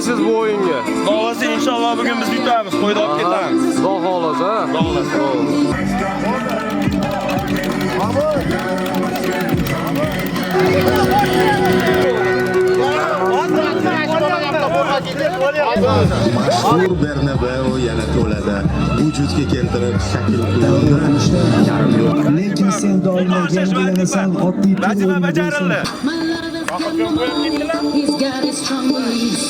Siz bu o'yinga. Xohlasa inshaalloh bugun biz yutamiz, qo'yda olib ketamiz. Xudo xohlasa. Sur Bernabeu yana to'ladi. Vujudga keltirib shakl qildi. Lekin sen doimo yangilanasan, oddiy Bajarildi. He's got his strong beliefs.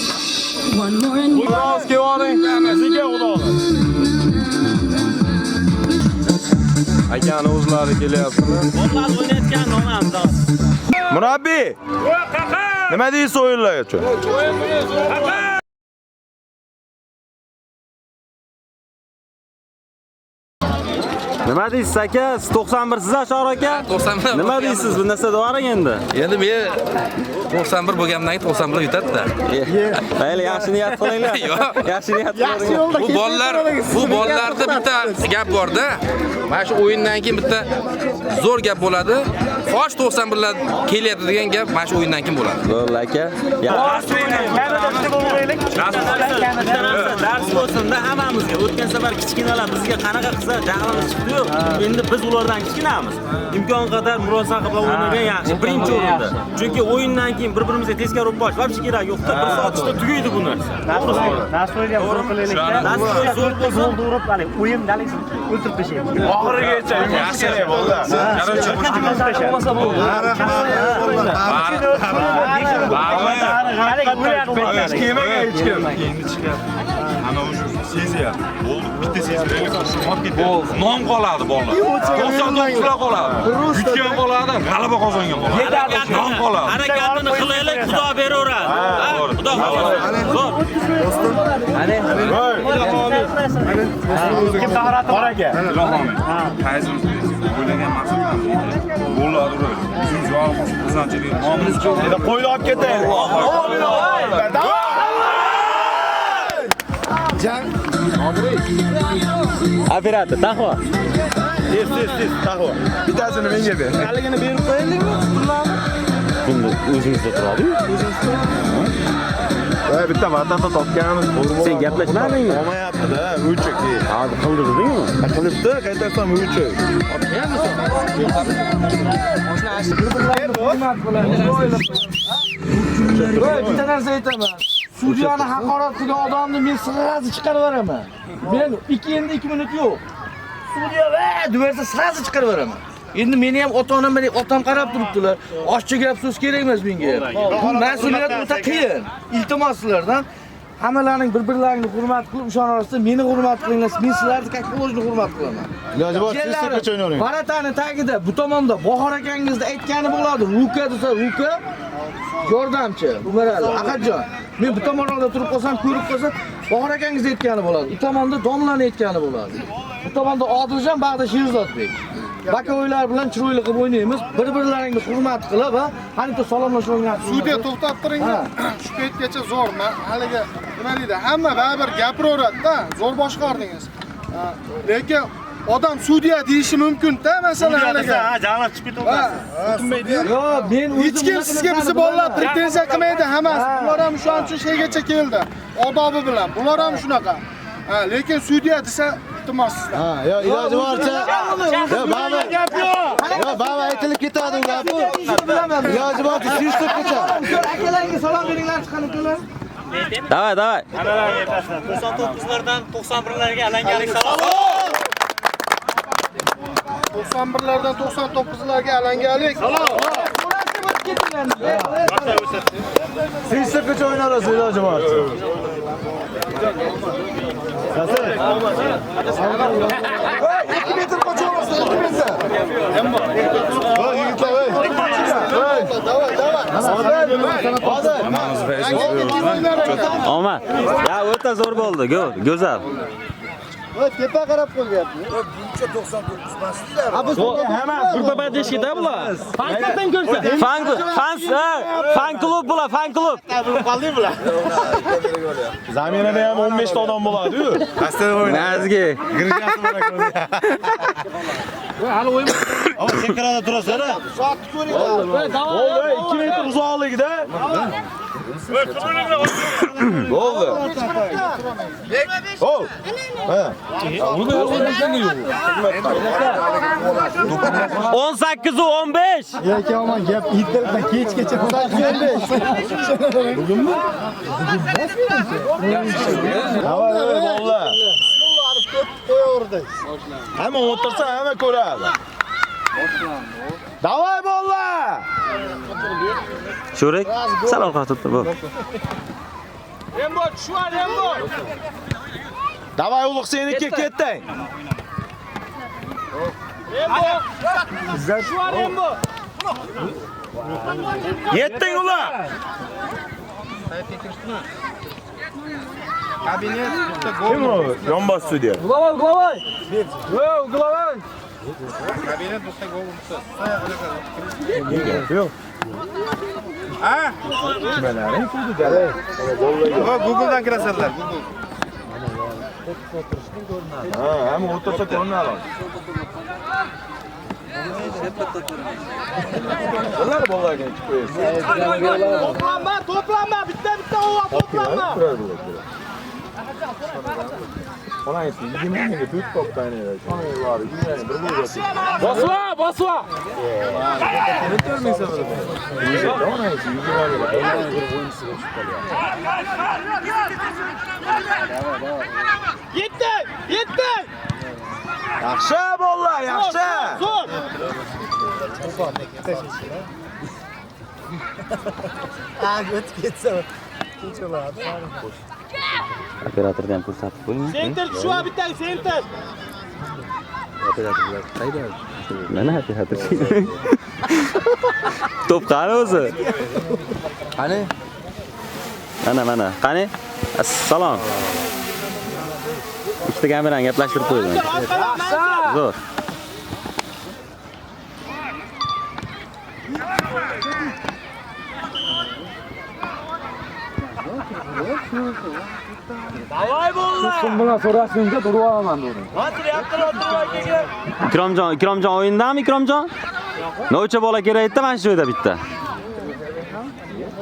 One more and more. Biroz kevoring. Sizga xudo. Akani o'zlari kelyaptilar. Onlar o'ynayotgan nomamdan. Murabbiy. Nima deysiz o'yinlarga? Nima deysiz aka? 91 siz Ashor aka? 91. Nima deysiz? Bu narsa do'ring endi. Endi men 91 bo'lgandan keyin 91 yutadi-da. Mayli, yaxshi niyat qilinglar. Yaxshi niyat qiling. Bu bolalarda bitta gap bor-da. Mana shu o'yindan keyin bitta zo'r gap bo'ladi. Xo'sh 91lar kelyapti degan gap mana shu o'yindan keyin bo'ladi. Bo'ldi aka. Dars bo'lsin-da hammamizga. O'tgan safar kichkinalar bizga qanaqa qilsa jahilimiz chiqdi-yu. Endi biz ulardan kichkinamiz. Imkon qadar murosa qilib o'ynagan yaxshi. Birinchi o'rinda. Chunki o'yindan keyin bir-birimizga teskari urib bosh, vaqti kerak yo'q-da. Bir soat ichida tugaydi bu narsa. Dars o'ynab zo'r qilaylik-da. Dars zo'r bo'lsa, urib qalik. O'yin dalik o'ltirib tashlaymiz. Oxirigacha yaxshi bo'ldi. Qarochi bo'lmasa bo'ldi. hech kim. Endi chiqadi. Ana o'sha sezyapti. Bo'ldi, bitta sezraylik olib ketdi. Non qoladi bolalar. 99lar qoladi. Yutgan qoladi, g'alaba qozongan qoladi. Non qoladi. harakatini qilaylik, Xudo beraveradi. Xudo xohlasa. Zo'r. Kim tahoratni bor aka? Qaysi o'ylagan maqsadimiz bo'ladi ura. Siz javob qilsanchilik nomimiz endi qo'yib olib ketaylik. Operator, taxo. Tez, taxo. Bittasini menga ber. Haligini berib qo'yaylikmi? Pullarni? Bunda o'zingizda turadi-yu. Bitta vatanda topganimiz bo'ldi. Sen gaplashmadingmi? Olmayapti-da, o'chik. Hozir qildi dedingmi? Qilibdi, qaytarsam o'chik. Bitta narsa aytaman. Sudyani haqorat qilgan odamni men sirazi chiqarib beraman. Men 2 minut yo'q. Sudya deversa sirazi chiqarib beraman. Endi meni ham ota-onam meni otam qarab turibdilar. Oshcha gap so'z kerak emas menga. Bu mas'uliyat o'ta qiyin. Iltimos sizlardan hammalarning bir-birlarini hurmat qilib, o'sha orasida meni hurmat qilinglar. Men sizlarni как положено hurmat qilaman. Iloji bor, siz qachon o'ynaysiz? Baratani tagida bu tomonda Bahor akangizni aytgani bo'ladi. Ruka desa Ruka yordamchi, Umarali, Ahadjon. Men bu tomonda turib qolsam, ko'rib qolsam, Bahor akangiz aytgani bo'ladi. Bu tomonda Domlani aytgani bo'ladi. Bu tomonda Odiljon, bag'da Sherzodbek. Bakovoylar bilan chiroyli qilib o'ynaymiz. Bir-birlaringni hurmat qilib, qancha salomlashib o'ynaymiz. Sudya to'xtab turing. Shu paytgacha zo'rmi? Haliga nima deydi? Hamma baribir gapiraveradi-da. Zo'r boshqardingiz. Lekin odam sudya deyishi mumkin-da, masalan haliga. Janlar chiqib ketadi. Yo, men hech kim sizga bizni bolalar pretenziya qilmaydi, hammasi. Bular ham shuncha shaygacha keldi. Odobi bilan. Bular ham shunaqa. Lekin sudya desa iltimosizlar. Yo, iloji boricha. Yo, baba aytilib ketadi u gap. Iloji boricha suyishtirib ketadi. Akalarga salom beringlar chiqqan ukalar. Davay. 99lardan 91larga alangalik salom. 91lardan 99larga alangalik. Suyishtirib ketib o'ynarsiz iloji boricha. Nasıl? 2 metr qo'chaversin, 2 metr. Voy yigitlar, voy. Davay. Omad. Ya o'ta zo'r bo'ldi. Go'zal. Voy tepa qarab qo'yapti. Hamma grupa deshida bular. Fankdan ko'rsa. Fan klub bular, fan klub. Qolding bular. Zaminada ham 15 ta odam bo'ladi-yu. Asta o'ynaydi. Nazgi. Girjasi bor ekan. Hali o'yin. Ama chekarada turasizlar. Soatni ko'ring. Oldi, 2 metr uzoqligida. Bo'ldi. Oh. Ha. 18 u 15. Yoki aman gap internetten kechgacha bugunmi? Davay bolla. Hamma o'tirsa hamma ko'radi. Davay bolla. Sho'rek, sal orqaga turib tur. Rembo, tushva, Rembo. Davay ulug' seniki ketding. Rembo. Tushva, Rembo. Yetding ular. Kim o? Yonbosh studiya. Glavay. Yo, Glavay. Yo'q. Ha? Kimalaring studiyada? Google'dan kirasanlar, Google. Ha, hamma o'tirsa ko'rinadi. Ular bolaga chiqib qo'yasiz. Toplanma, bitta o'va toplanma. Ona aytdi, 20 mingga 4 top tayinlaydi. Shuninglar, 20 ming bir bo'lsa. Bosla. O'tirmaysan buni. Ona aytdi, 20 ming. Yetdi. Yaxshi bolalar, yaxshi. Zo'r. Operatordan pul topib qo'ying. Center tushva, bitta center. Operatorlar qayda? Mana operator. Top qani o'zi? Qani? Mana. Qani? Assalom. Ikkita kamerani gaplashtirib qo'ydim. Zo'r. Davay bolla. Kim bilan so'rashingga turib olaman dedi. Ikromjon o'yindami Ikromjon? Nocha bola kerak edi mana shu joyda bitta.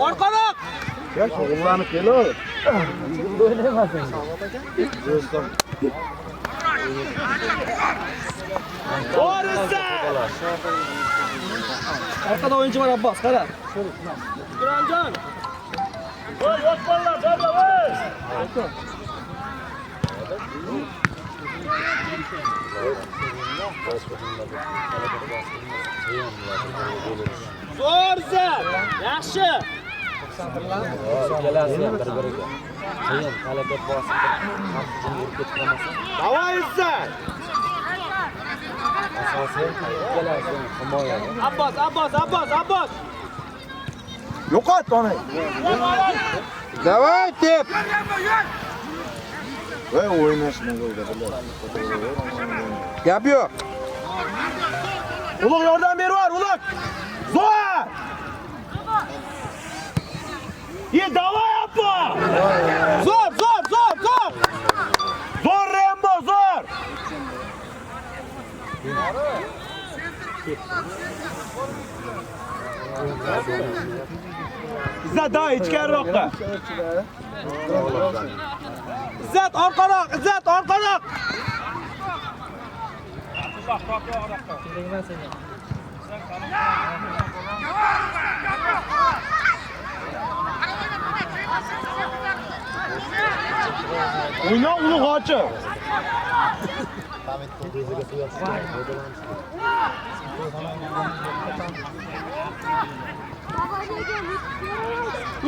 Orqaroq. Shug'ullanib kelur. O'ynaymasin. Borisa. Orqada o'yinchi bor Abbos, qara. Ikromjon. Voy, yosh bolalar, joyda voy. Zo'rsa. Yaxshi. Davay izzat. Abbos. Yo'qot ona. Davay tep. Voy o'ynashmaga gap yo'q. Ulug' yordam berib ulug'. Zo'r! Davay appa! Zo'r. Zo'r Rembo, zo'r! İzzat daha ichkariroqqa. İzzat orqaroq. O'yna ulug' ochi.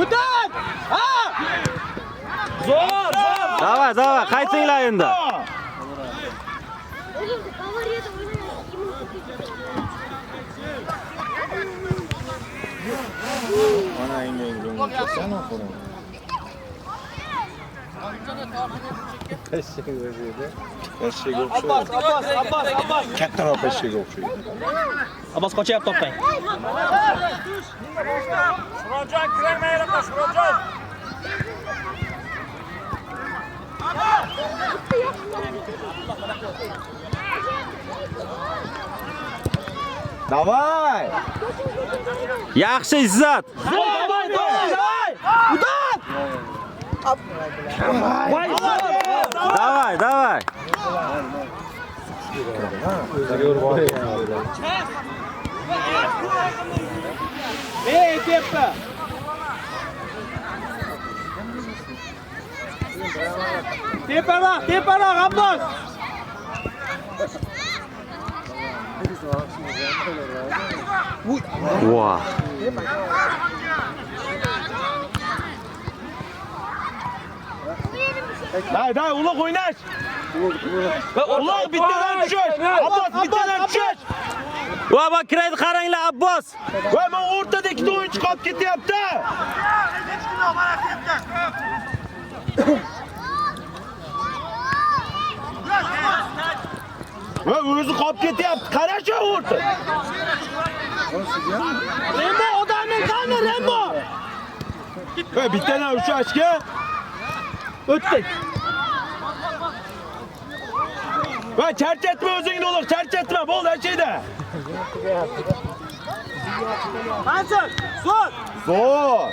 O'tan! Ha! Zo'r! Davay, qaytinglar endi. Mana engin ketsan o'qir. Peshchaga o'xshaydi. Abbos. Kattaroq peshchaga o'xshaydi. Abbos qochyapti topang. Murojon kirmayroqqa, Murojon. Davay! Yaxshi Izzat. Davay! Давай, давай. Tepa. Teparoq, Abbos. Voy. Day, uloq o'ynash. Uloq bittadan tushish. Abbos bittadan tushish. Va bak kiraydi qaranglar Abbos. Va men o'rtada ikkita o'yinchi qolib ketyapti. Va o'zi qolib ketyapti. Qarash o'rta. Rembo odamning qani Rembo. Va bittadan uchashga o'tdik. Va charchatma o'zingni uloq, charchatma, bo'ldi achiyda. Mansur, zo'r. Zo'r.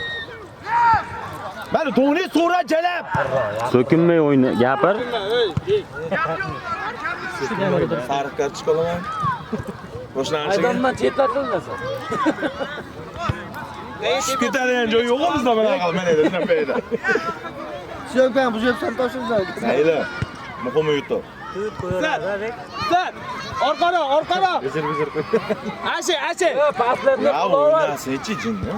Mana to'g'ri so'rachalab. So'kinmay o'yna, gapir. Sariq kartochka olaman. Boshlanishi. Maydondan chetlatilmasa. Tushib ketadigan joy yo'qmi bizda mana mana edi, shunaqa edi. Suyakdan buzibsan toshingizdan. Mayli. Muhimi yutib. Zat. Orqaroq. Vizir qo'y. Ashi. Pastlarni Ya o'ynasa-chi jinni.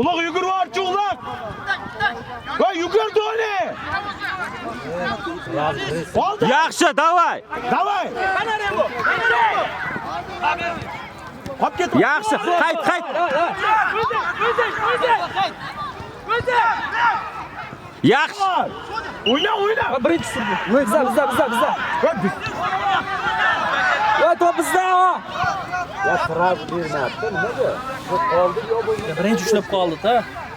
Uloq yugurvorchi uloq. Va yugur Doni. Yaxshi, davay. Davay. Mana Rembo. Hop ket. Yaxshi, qayt. Yaxshi. O'yna. Birinchi surdi. Bizda. Va top bizda. Ya sraz bermabdi, nimaga? Qoldi yo bo'ldi. Birinchi ushlab qoldi-da.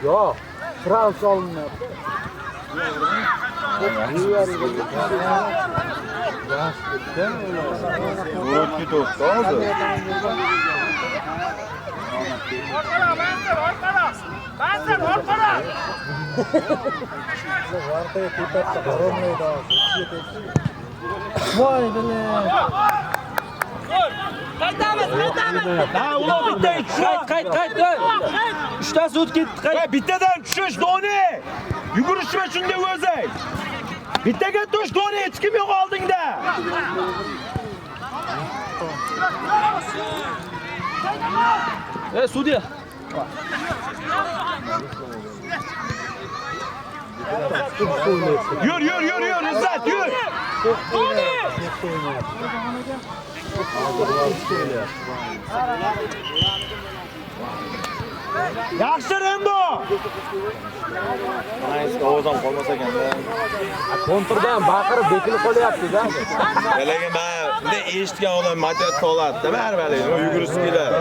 Yo'q. Sraz solinmabdi. O'tki to'xtadi. Orqaroq. Voy bilan. Qaytamiz. Ha, uloq bitta Qayt. Uchtasi o'tib ketdi. qayt. Bittadan tushish Doni. Yugurishma shunga o'zing. Bittaga tush Doni, hech kim yo'q oldingda. Sudya. Yur, İzzat, yur. Yaxshi Rembo. Naysi ovozam qolmasa ekanda. Kontrdan baqirib bekilib qolyapti-da. Balagi men bunday eshitgan odam motivatsiya oladi-da, baribir. Yugurishib keladi.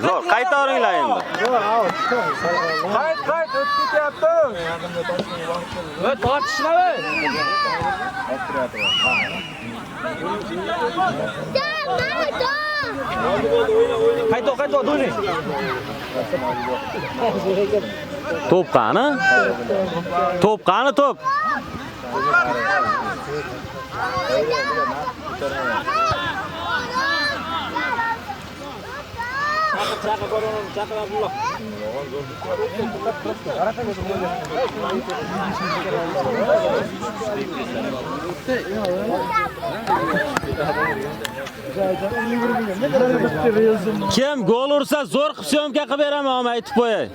Zo'r, qaytaringlar endi. Qayt, o'tib ketyapti. Va tortishma. Qayt, Doni. Top qani? Top. Kim gol ursa zo'r qilib syomka qilib beraman, aytib qo'yay.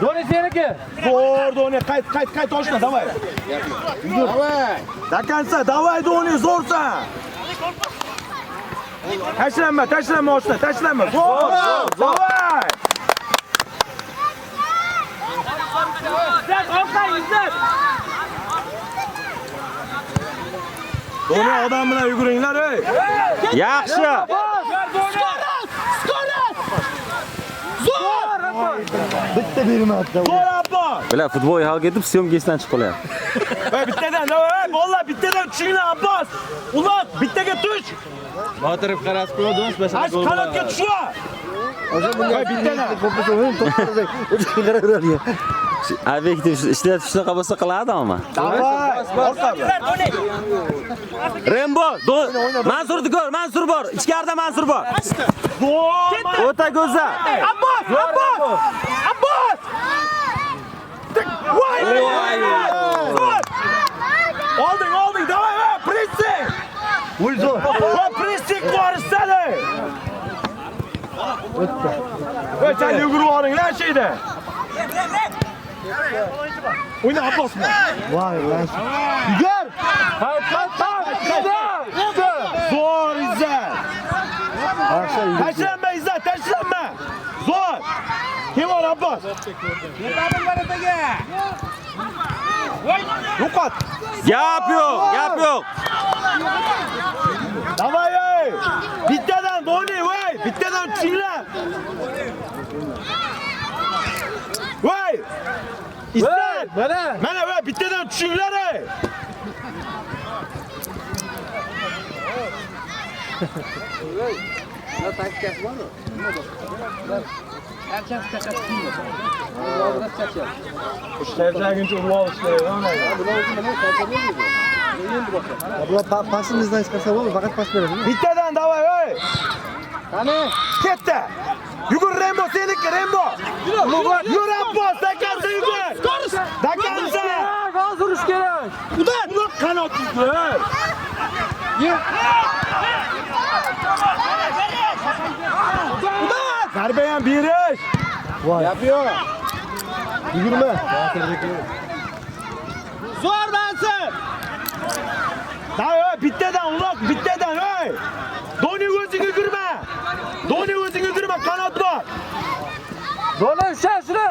Doni seniki. Zo'r Doni, qayt oshna, davay. Davay. Dakansa, davay Doni, zo'rsan. Tashlanma oshna, tashlanma. Zo'r. Davay. Doni odam bilan yuguringlar, ey. Yaxshi. Bitta bermadi. Zo'r Abbos. Bular futbol hal ketib, syomkasidan chiqib qolyapti. Ey bittadan, ey bolalar bittadan tushinglar Abbos. Ulat, bittaga tush. Motorib qarasib qo'ydim, Ash qanotga tushlar. Ey bittadan. Obyektiv ishlatib shunaqa bo'lsa qiladi ama. Davay. Rembo, Mansurni ko'r, Mansur bor. Ichkarida Mansur bor. Zo'r. O'ta go'zal. Abbos. Voy. Olding, davay, pressing. Voy zo'r. Voy pressing borishsali. Voy sen yugurib olinglar şeyde. Oyna Abbosmi. Voy lan. Yugur. Zo'r İzzat. Tashlanma İzzat, tashlanma. Zo'r. Kim var Abbos? Yo'qot. Gap yo'q. Davay ey. Bittadan Doni, voy. Bittadan tushinglar. Voy. İzzat. Mana voy, bittadan tushinglar ey. Ishlardaguncha urib olish kerak. Bular pasimizdan chiqarsa bo'ldi, faqat pas beradi. Bittadan davay ey. Qani? Ketdi. Yugur Rembo, seniki Rembo. Yur Abbos, dakansa yugur. Dakansa. G'oz urish kerak. Ular qanot yugur. Zarba ham berish. Voy. Yapıyor. Yugurma. Zo'r Mansur. Davay, bittadan uloq, bittadan ey. Doni o'zing yugurma, qanot bor. Doni shashri.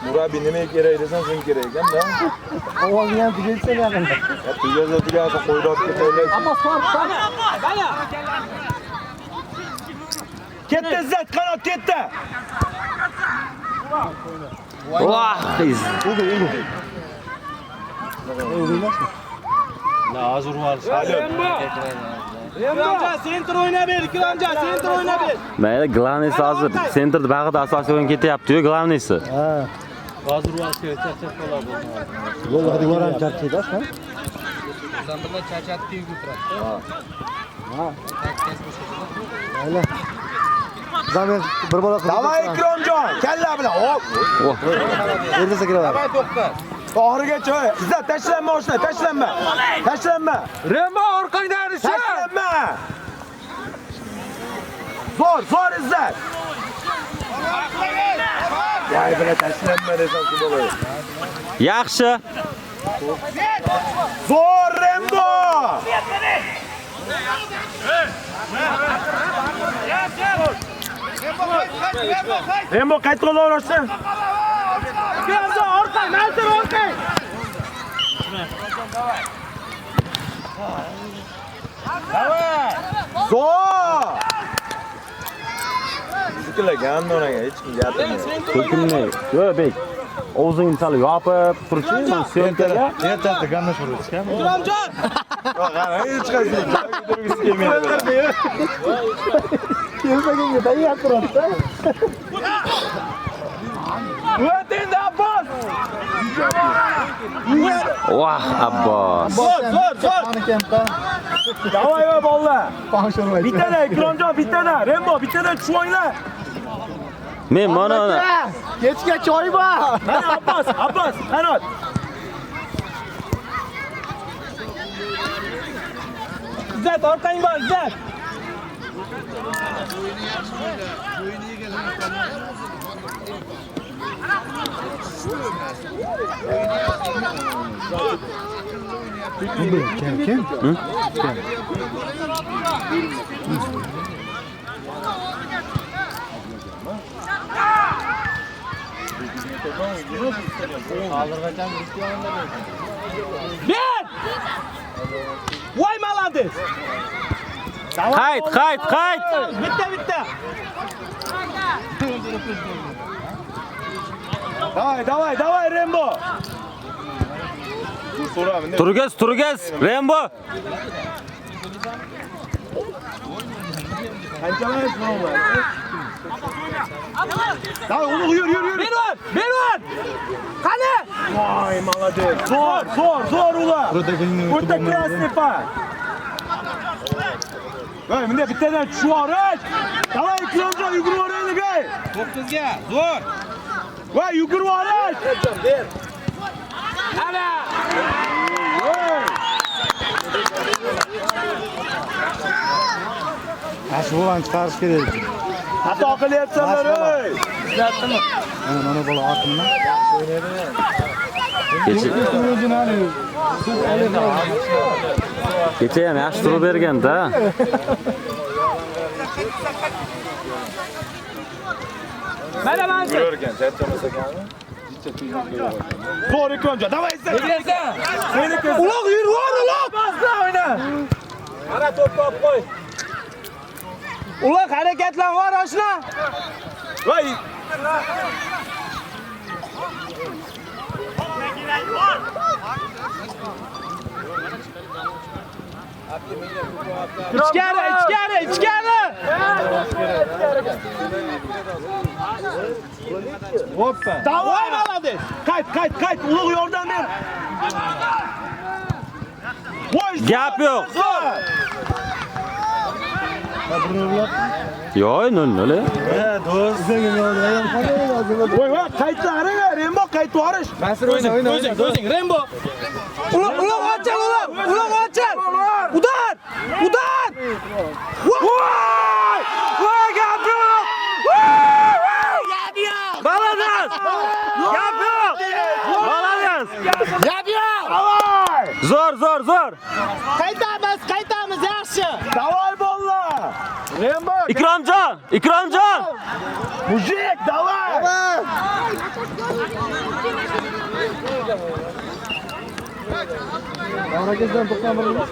Murabbiy nima kerak desan, sen kerak ekan-da. Ovozini ham tugatsa yaqin. Tugasa qo'yib ketaylik. Ammo son. Ketdi Izzat, qanot ketdi. Vah, qiz. Hozir uramiz. Ikromjon, sentr o'ynab ber, Ikromjon, sentr o'ynab ber. Mayli, glavniysi hozir sentrda bag'ida asosiy o'yin ketyapti-yu, glavniysi. Ha. Hozir uramiz kerak, charchab qoladi. Yo'q, hadi boram charchaydi, ha? Zambillar charchatib kuyib o'tiradi. Ha. Mayli. Zamir bir bola qilib. Davay Ikromjon, kalla bilan. Hop. Eldasa kiraveradi. Davay to'xta. Oxirigacha, Izzat tashlanma oshna, tashlanma. Rembo orqangdan ishi. Tashlanma. Zo'r Izzat. Voy, bila tashlanma desam shu bo'ladi. Yaxshi. Zo'r Rembo. Rembo qayt qo'l o'rashsin. Ikromjon orqa, Mansur orqa. Davay. Zo'r. Ziklagan onaga hech kim gapirmaydi. To'kinmay. Yo'q, bek. O'zingni sal yopib turchi, men syomkaga. Ertasi gandash urishgan. Ikromjon. Qara, hech qaysi o'tirgisi kelmaydi. Kelmaganga tayyor turibdi. O'tin Abbos. Vah, Abbos. Zo'r. Davay va bolalar. Bittadan Ikromjon, bittadan Rembo, bittadan tushinglar. Men mana Kechga choy bor. Mana Abbos, qanot. İzzet ortayın var İzzet. Bir! Vay malades! Kayıt. Bitti. Давай, Rembo. Turgez, Rembo. Давай, Uluk yürü. Bir var. Kale. Vay молодец. Zor Uluk. Burada krasный пас. Vay, mende bittadan chuaraj. Давай, Ikromjon yugurib oraylik, ey. To'qqizga zo'r. Vay, yugurib oraj. Ana. Shu bolani chiqarish kerak. Xato qilyapsanlar, ey. Mana bola otimdan. Kecha ham yaxshi turib berganda. Mana mansi. Zo'r Ikromjon. Давай, sen. Ulug' yur, Ulug'. Bosla o'yna. Mana to'pni olib qo'y. Ulug' harakatlan var oshna. Vay. İçkari. Hoppa. Давай, молодец. Kayıt. Ulug' yordam ber. Voy, Gap yo'q. Yo, nol. Voy, kayıtlar, Rembo kayıt varış. O'zing, Rembo. Ulug' ochal. Udan. Voy, gap yo'q. Молодец. Gap yo'q. Молодец. Давай. Zo'r. Qaytamiz yaxshi. Давай, bolla. Rembo. Ikromjon. Mujik, давай. Harakatdan to'xtamaymiz.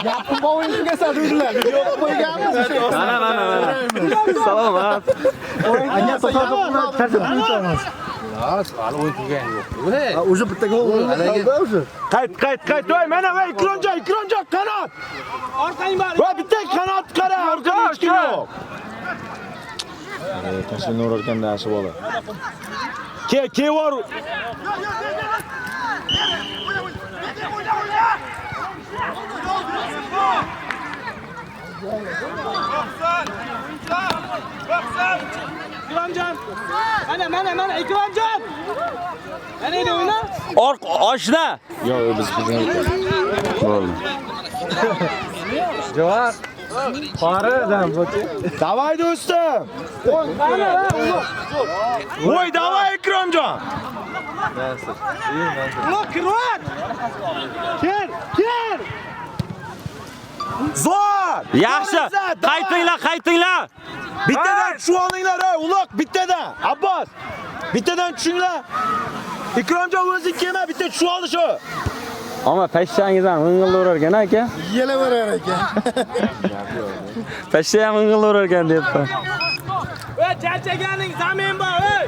Gapni bo'yinga soldilar. Yo'q qo'yganmiz. Mana. Salomat. Anya to'xtatib tartib qo'yamiz. Уже bitta gol bo'ldi. Qayt. Voy, mana voy Ikromjon kanat. Orqang bor. Voy, bitta kanat qara, orqada hech kim yo'q. Tashini urarganda ashi bola. Ke var. İkromjon. Mana Ikromjon. Mana edi o'yna. Oshna. Yo'q, biz Bo'ldi. Javob. Qoridan bo'ti. Давай, do'stim. Voy, давай Ikromjon. Ulug' kirvat. Kel. Zo'r. Yaxshi. Qaytinglar. Bittadan tushib olinglar, ey, Ulug', bittadan. Abbos. Bittadan tushinglar. Ikromjon o'zing kelma, bitta tushib oldi shu. Ama peshchangizdan g'ing'illavergan aka. Yelaverar ekan. Peshcha ham g'ing'illavergan debdi. Ey, charchaganing zamin bor, ey.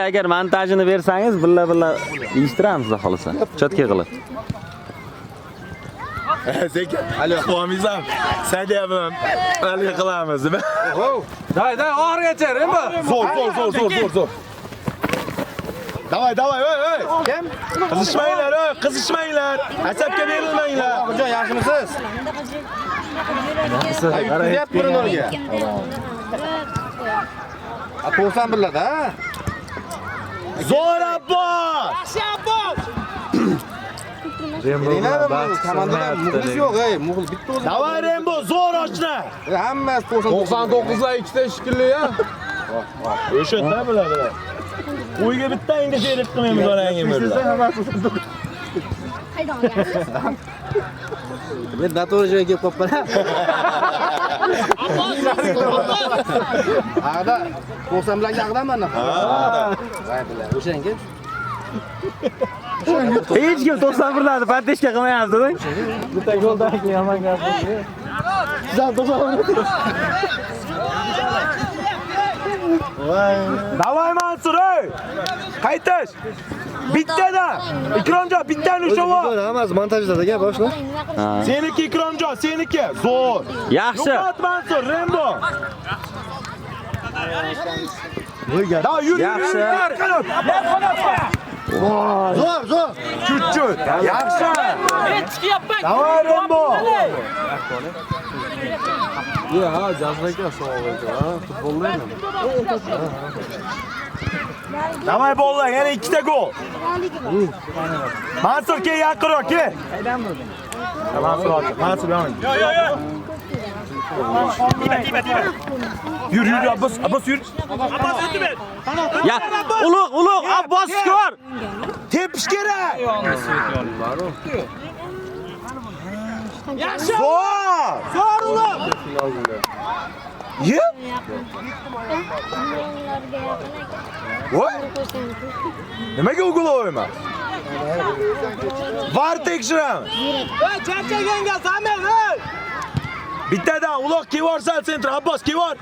Agar montajini bersangiz, billa yeyishtiramiz xohlasa. Chotka qilib. Zeka. Ali quvamizam. Sen deyapman. Ali qilamiz, nima? Day, oxirigacha, Rembo. Zo'r. Давай, ey. Kim? Qizishmanglar. Asabga berilmanglar. Hujjon, yaxshimisiz? Yutqazyapti birini. To'g'risan biladi, ha? Zo'r Abbos. Yaxshi Abbos. Komandada muxlis yo'q, muxlis bitta o'zi. Davay Rembo, zo'r ochna. Hammasi 99lar ikkita shikilli ya. O'sha bo'ladi. Uyga bitta endi sherik qilmaymiz onangga bo'ladi. Men noto'g'ri joyga kelib qolibman. Ada 90 bilan yaqdaman. O'shanga. Hech kim 91larni pateshka qilmayapti. Bitta yo'ldan keyin yomon gap. Sizlar 91. Davay Mansur, ey! Qaytish! Bittadan! Ikromjon, bittani ushlab. Hammasi montajda boshla. Seniki Ikromjon, seniki. Zo'r. Yaxshi. Yo'qot Mansur, Rembo. Davay, yur. Yaxshi. Zo'r. Chut. Yaxshi. Davay Rembo. Davay bollar, yana ikkita gol. Mansur kel yaqinroq, kel. Qaydan bo'lding? Mansur yo'q. Yur, Abbos yur. Abbos o'tib ber. Ya, ulug', Abbos skor. Tepish kerak. Zo'r ulug'. Ye? Voy. Nimaga o'g'il o'ymas? Var tekshiramiz. Charchaganga Samir, ey! Bittadan uloq kevorsal sentr, Abbos kevor.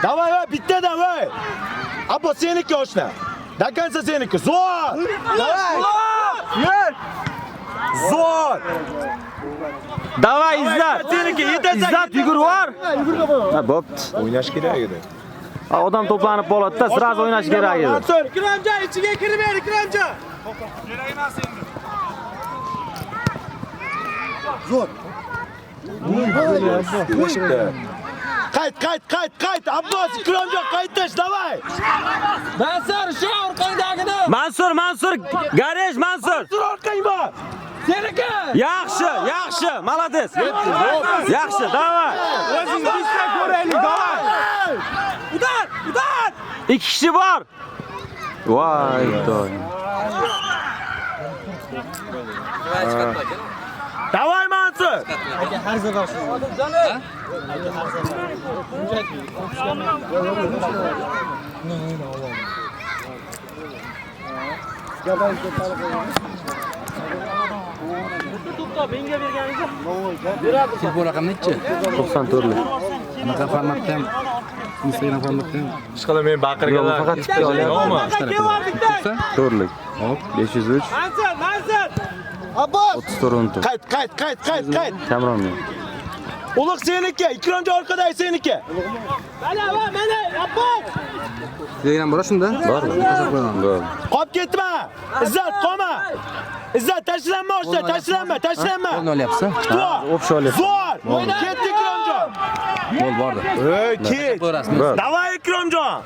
Davay, bittadan, voy. Abbos seniki oshna. Dakansa seniki. Zo'r! Yur! Zo'r! Davay İzzat. Seniki yetasak. İzzat yugurvar. Ha, bo'pti. O'ynash kerak edi. Odam to'planib qoladi-da, sraz o'ynash kerak edi. Ikromjon ichiga kirib ber, Ikromjon. Kerak emas endi. Zo'r. Qayt. Abbos, Ikromjon qaytish, davay. Mansur, shu orqangdagini. Mansur, garaj Mansur. Mansur orqang bor. Seniki. Yaxshi, malades. Yaxshi, davay. O'zingizga ko'raylik, davay. Udar. Ikki kishi bor. Voy, to'y. Davay Mansur. Futbol raqam nechi? 94lik. Anaqa formatda ham Instagram formatda ham. Ishqilib men baqirganlar. Faqat ikkita olyapman. 4lik. Hop, 503. Mansur. Abbos. 34. Qayt. Kamron. Uloq seniki, Ikromjon orqadagi seniki. Mana, Abbos. Deyman bora shunda? Bor. Qolib ketma. Izzat, qolma. Izzat, tashlanma oshda, tashlanma. Qo'lni olyapsan? O'psha olyapsan. Zo'r. Ketdi Ikromjon. Gol bordi. Ey, ket. Davay Ikromjon.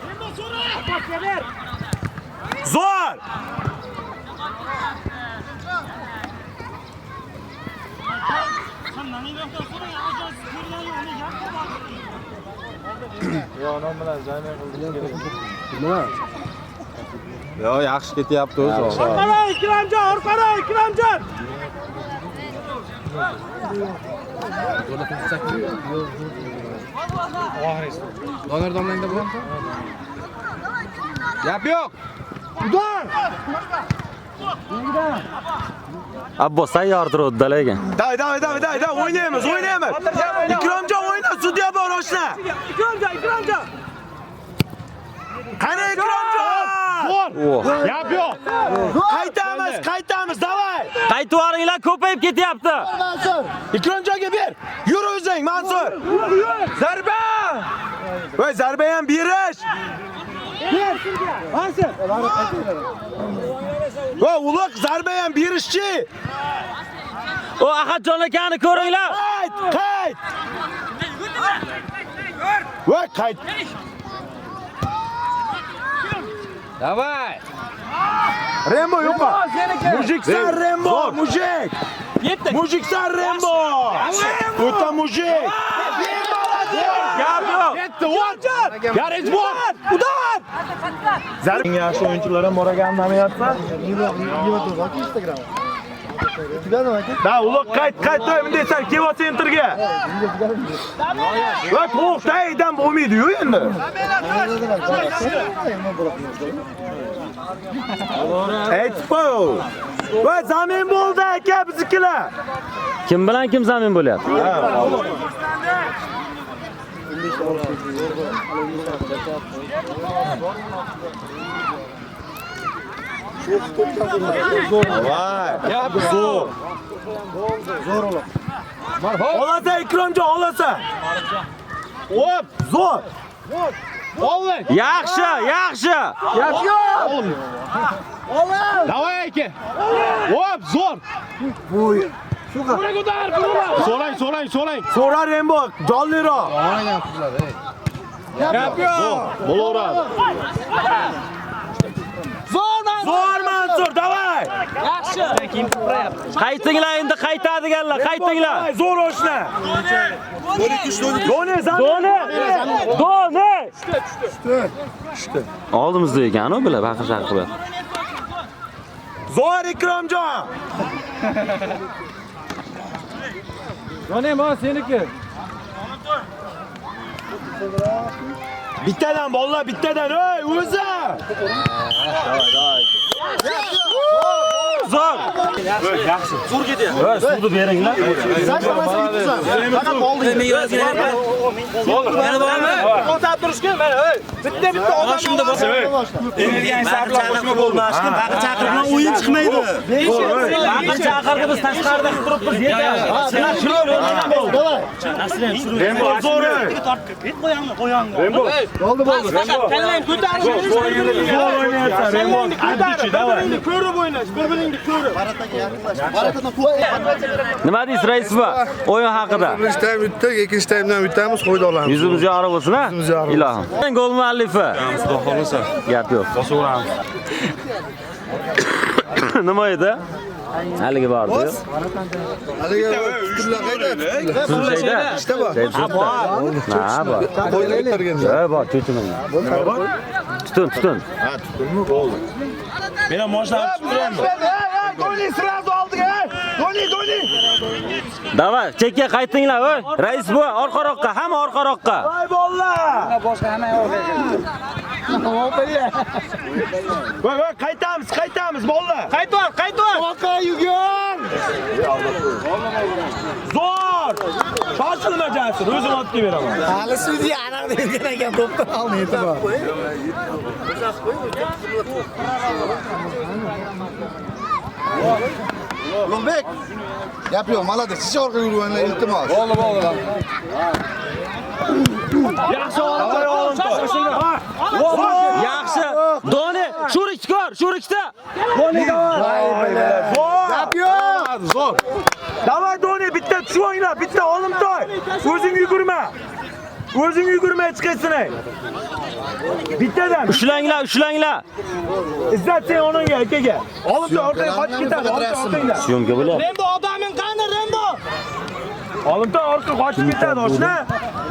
Zo'r. Yo, yaxshi ketyapti o'zi. Ikromjon. Donor domlangda bo'lam. Gap yo'q. Abbos sayyor turibdi lekin. Davay, o'ynaymiz. Ikromjon o'yna, sudya bor oshna. Ikromjon. Qani Ikromjon? Zo'r. Yap yo'q. Qaytamiz, davay. Qaytvoringlar ko'payib ketyapti. Ikromjonga ber. Yur o'zing, Mansur. Zarba. Voy, zarba ham berish. Mansur. Voy, uloq zarba ham berishchi. O Ahadjon akani ko'ringlar. Qayt. Voy, qayt. Davay. Rembo yo'q. Mujiksan Rembo, mujik. Yetti. Mujiksan Rembo. O'ta mujik. Gap yo'q. Garaj bor. Udan. Eng yaxshi o'yinchilar ham bor ekan namayapsan. Da, uloq qayt bunday san Kivo sentrga. Va to'xtaydan bo'lmaydi-yu endi. Aytpo. Va zamin bo'ldi aka biznikilar. Kim bilan kim zamin bo'lyapti? Zo'r. Olasan Ikromjon, olasan. Hop, zo'r. Yaxshi. Davay aka. Hop, zo'r. So'rang. So'ra Rembo, jonliroq. Gap yo'q. Bo'laveradi. Zo'r Mansur, davay. Yaxshi. Qaytinglar endi qaytadiganlar, qaytinglar. Zo'r oshna. Doni. Oldimizda ekan-ku bular baqir-chaqir qilib. Zo'r Ikromjon. seniki. Bittadan bolalar, bittadan. Ey, o'zi. Zo'r. Yaxshi. Zo'r ketyapti. Suvni beringlar. Faqat oldi. Yana bormi? O'tab turishgan mana. Bitta odamda bo'lsa. Energiyani sarflashma bo'lmaskin. Baqir chaqirdan o'yin chiqmaydi. Baqir chaqirni biz tashqarida turibmiz, yetadi. Sizlar chiroyli o'ynagan bo'ldi. Rembo zo'r. Rembo. Bo'ldi. Kallang ko'tarish. Zo'r o'ynayapsan. Rembo. Addichi, davay. Ko'rib o'ynash, bir-biringni ko'rib. Nima deysiz rais va o'yin haqida? Birinchi taym yutdik, ikkinchi taymdan yutamiz, qo'ydi olamiz. Yuzimiz yorug' bo'lsin, ha? Ilohim. Gol muallifi. Xudo xolasa. Gap yo'q. Bosaveramiz. Nima edi? Haligi bordi. Haligi kutillar qayda? Shayda. Ishda bor. Na, bor. Qo'ylar bitirgan. Bor, cho'chimang. Tutun. Ha, tutunmi? Bo'ldi. Men ham moshlab turaman. Doni sразу oldiga. Doni. Davay, chekka qaytinglar, o'y. Rais bu orqa-roqqa, hamma orqa-roqqa. Voy bolalar. Boshqa hamma yo'q. Voy, qaytamiz bolalar. Qayt. Orqa yugur. Zo'r. Shoshilma Jasur, o'zim olib beraman. Hali sudya aniq bergan ekan, to'pdan olmaydi bor. Ulug'bek. Gap yo'q, malades. Siz orqa yurganlar iltimos. Bo'ldi. Yaxshi oldi. Yaxshi. Doni, shurikda. Gap yo'q. Zo'r. Davay Doni, bitta tushib o'yna, bitta Olimtoy. O'zing yugurmay chiqasan. Bittadan. Ushlanglar. Izzat sen onangga, akaga. Olimtoy orqaga qochib ketadi, orqangda. Syomka bo'lyapti. Rembo odaming qani, Rembo? Olimtoy orqaga qochib ketadi, oshna.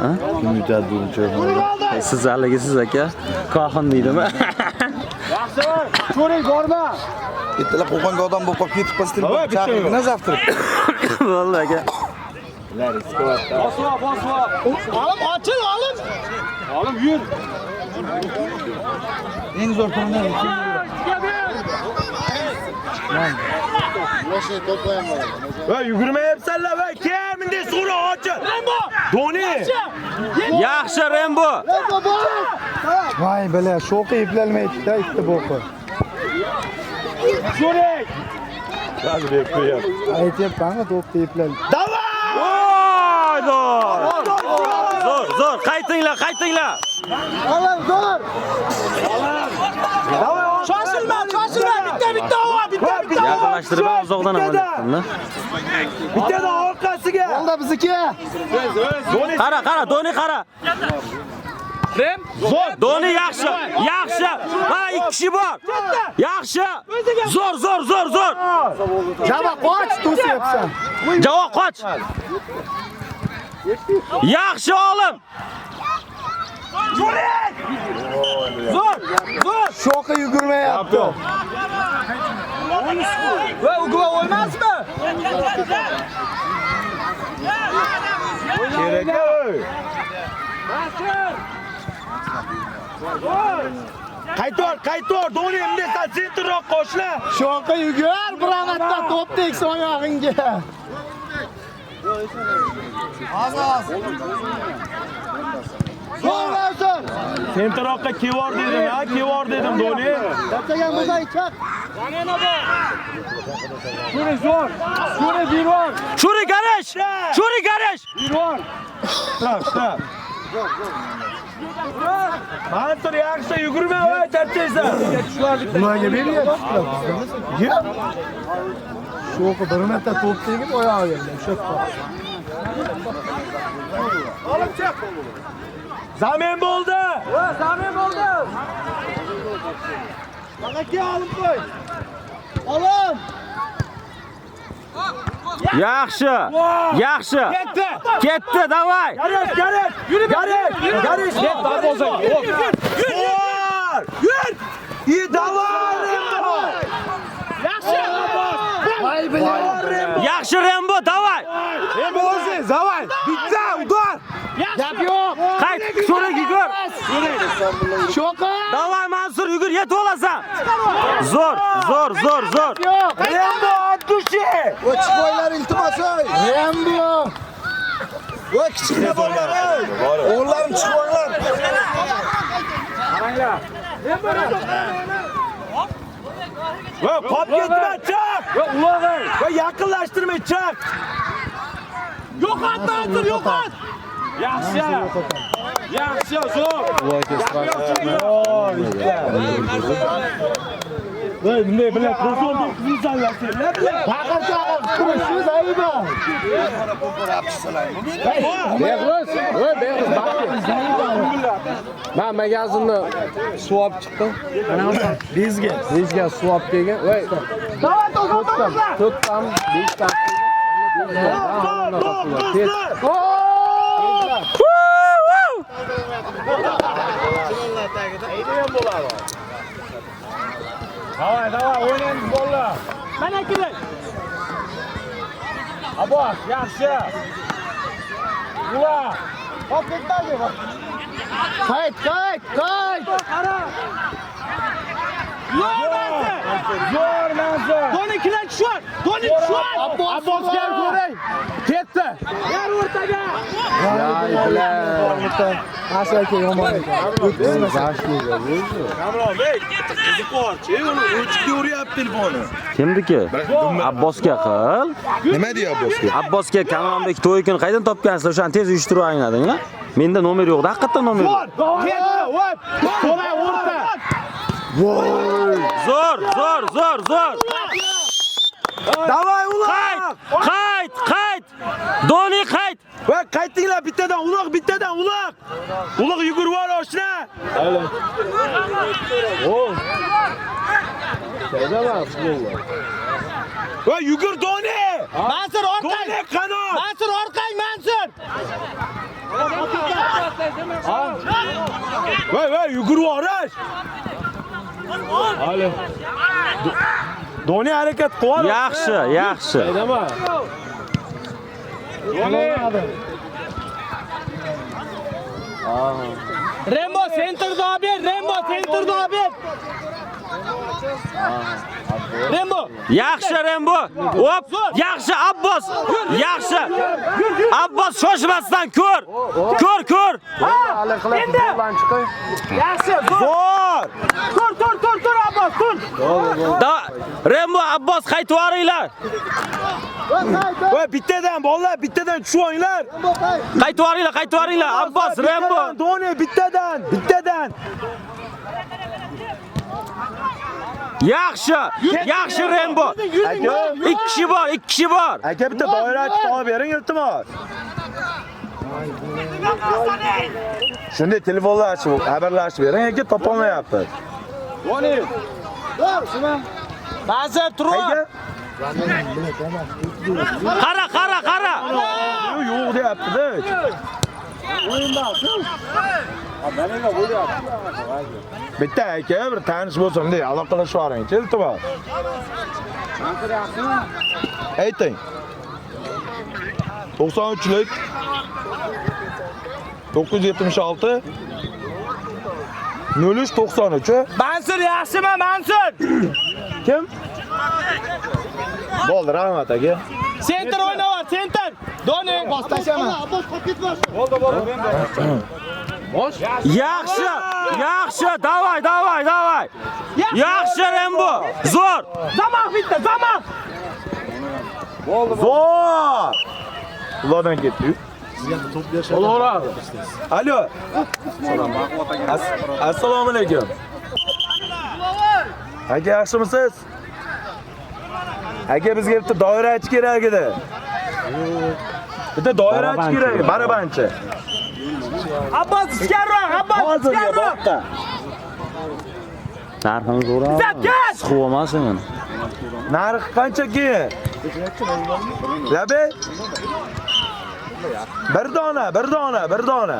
Ha? Kim yutadi buncha? Siz haligisiz aka. Qo'xin deydimi? Yaxshi. Cho'ring borma. Bittalar qo'qonga odam bo'lib qolib ketib qolsin. Chaqirgina zavtri. Vallahi aka. Bosva. Olim ochil, olim. Olim yur. Eng zo'r turni. Va yugurmayapsanlar va kim bunday so'ra ochil. Rembo. Doni. Yaxshi Rembo. Voy bala, sho'qi iplanmaydi-da, ikkita bo'qi. Cho'ring. Hadi deb qo'yapti. Aytyapman-ku, to'pni ipladi. Davay! Zo'r. Qaytinglar. Olam zo'r. Davay, shoshilma, bitta. Yaqinlashtirib uzoqdan olyapman-da. Bittadan orqasiga. Oldi bizniki. Qara, Doni qara. Rem. Doni yaxshi. Yaxshi. Mana 2 kishi bor. Yaxshi. Zo'r. Javob qoch, to'sayapsan. Javob qoch. Yaxshi olim. Zo'r. Shoqi yugurmayapti. Va uguva o'ymasmi? Kerak-ku. Qaytor, Doni endi sen sentroq qo'shla. Shoqi yugur, buramatda to'p teksa oyog'ingga. Zo'rlasin. Sentroqqa kevor dedim, Doni. Tachagan bo'lsa chaq. Shuri garish. Shtraf. Mansur yaxshi yugurma, voy, charchaysan. Nimaga beryapsiz? Shoqi bir marta to'p tegib oyog'iga ushab qoldi. Olib chiq. Zamin bo'ldi. Maqaki olib qo'y. Olim. Yaxshi. Ketdi, davay. Garish. Ket, bo'lsa. Yur. Davay. Yaxshi Rembo, davay. Zavay. Bitta, udar. Gap yo'q. Qayt, Shuri yugur. Shoqi. Davay Mansur, yugur, yetib olasan. Zo'r. Rembo Abdushi. Chiqboylar iltimos ey. Rembo. Voy kichkina bolalar ey. O'g'llarim chiqboylar. Qaranglar. Va qop ketma, chiq. Va ulag'ay. Va yaqinlashtirmay chiq. Yo'qot Mansur, yo'qot. Yaxshi, zo'r. Voy, bunday bilan qo'zg'oldi qilsanlar sen. Baqircha shu zayiba. Ben magazinni suv olib chiqdim. Bezga suv olib kelgan. Voy. To'ttam, 5 tam. Davay, o'ynaymiz bolalar. Mana keling. Abbos, yaxshi. Ula. Qo'pdagi. Qayt. Qara. Zo'r Mansur. Doni kilan tushar. Abbos gel ko'ray. Ketdi. Yer o'rtaga. Asaka yomon ekan. Kamron, bey. Qo'rchi, uni o'chga uryapti telefoni. Kimniki? Abbosga qil. Nima deydi Abbosga? Abbosga Kamronbek to'y kuni qaydan topgansizlar? O'shani tez uyushtirib olinglar. Menda nomer yo'q, haqiqatan nomer yo'q. To'lay o'rta. Zo'r. Davay uloq. Qayt. Doni qayt. Va qaytinglar bittadan uloq. Uloq yugurib ol oshna. Va yugur Doni. Mansur orqay. Doni qanot. Mansur orqay, Mansur. Va yugurib orash. Hali. Doni harakat qilib. Yaxshi. Rembo sentrda ber. Rembo. Yaxshi Rembo. Hop, yaxshi Abbos. Yaxshi. Abbos shoshmasdan ko'r. Endi. Yaxshi. Zo'r. Tur Abbos, tur. Rembo, Abbos qaytib oringlar. Va bittadan bolalar, bittadan tushib olinglar. Qaytib oringlar. Abbos, Rembo. Doni bittadan. Yaxshi Rembo. 2 kishi bor. Aka bitta doira ochib olib bering iltimos. Shunday telefonlar ochib, xabarlashib bering, aka topolmayapti. Ba'zi turib. Qara. Yo'q deyapti-da. Bitta aka bir tanish bo'lsin deb aloqalashib yuboring-chi, iltimos. Ayting. 93lik 976 0393. Mansur yaxshimi, Mansur? Kim? Bo'ldi, rahmat aka. Center o'ynayapti, center. Doni, Bosh tashlama. Yaxshi, davay. Yaxshi Rembo. Zo'r. Zamoq bitta, zamoq. Zo'r. Ulardan ketdi. Alo. Assalomu alaykum. Aka yaxshimisiz? Aka bizga bitta doirachi kerak edi. Bitta doirachi kerak, barabanchi. Abbos ichkariroq, Abbos ichkariroq. Narxini so'rab. Siqib olmasin. Narx qancha keyin? Labe? Bir dona.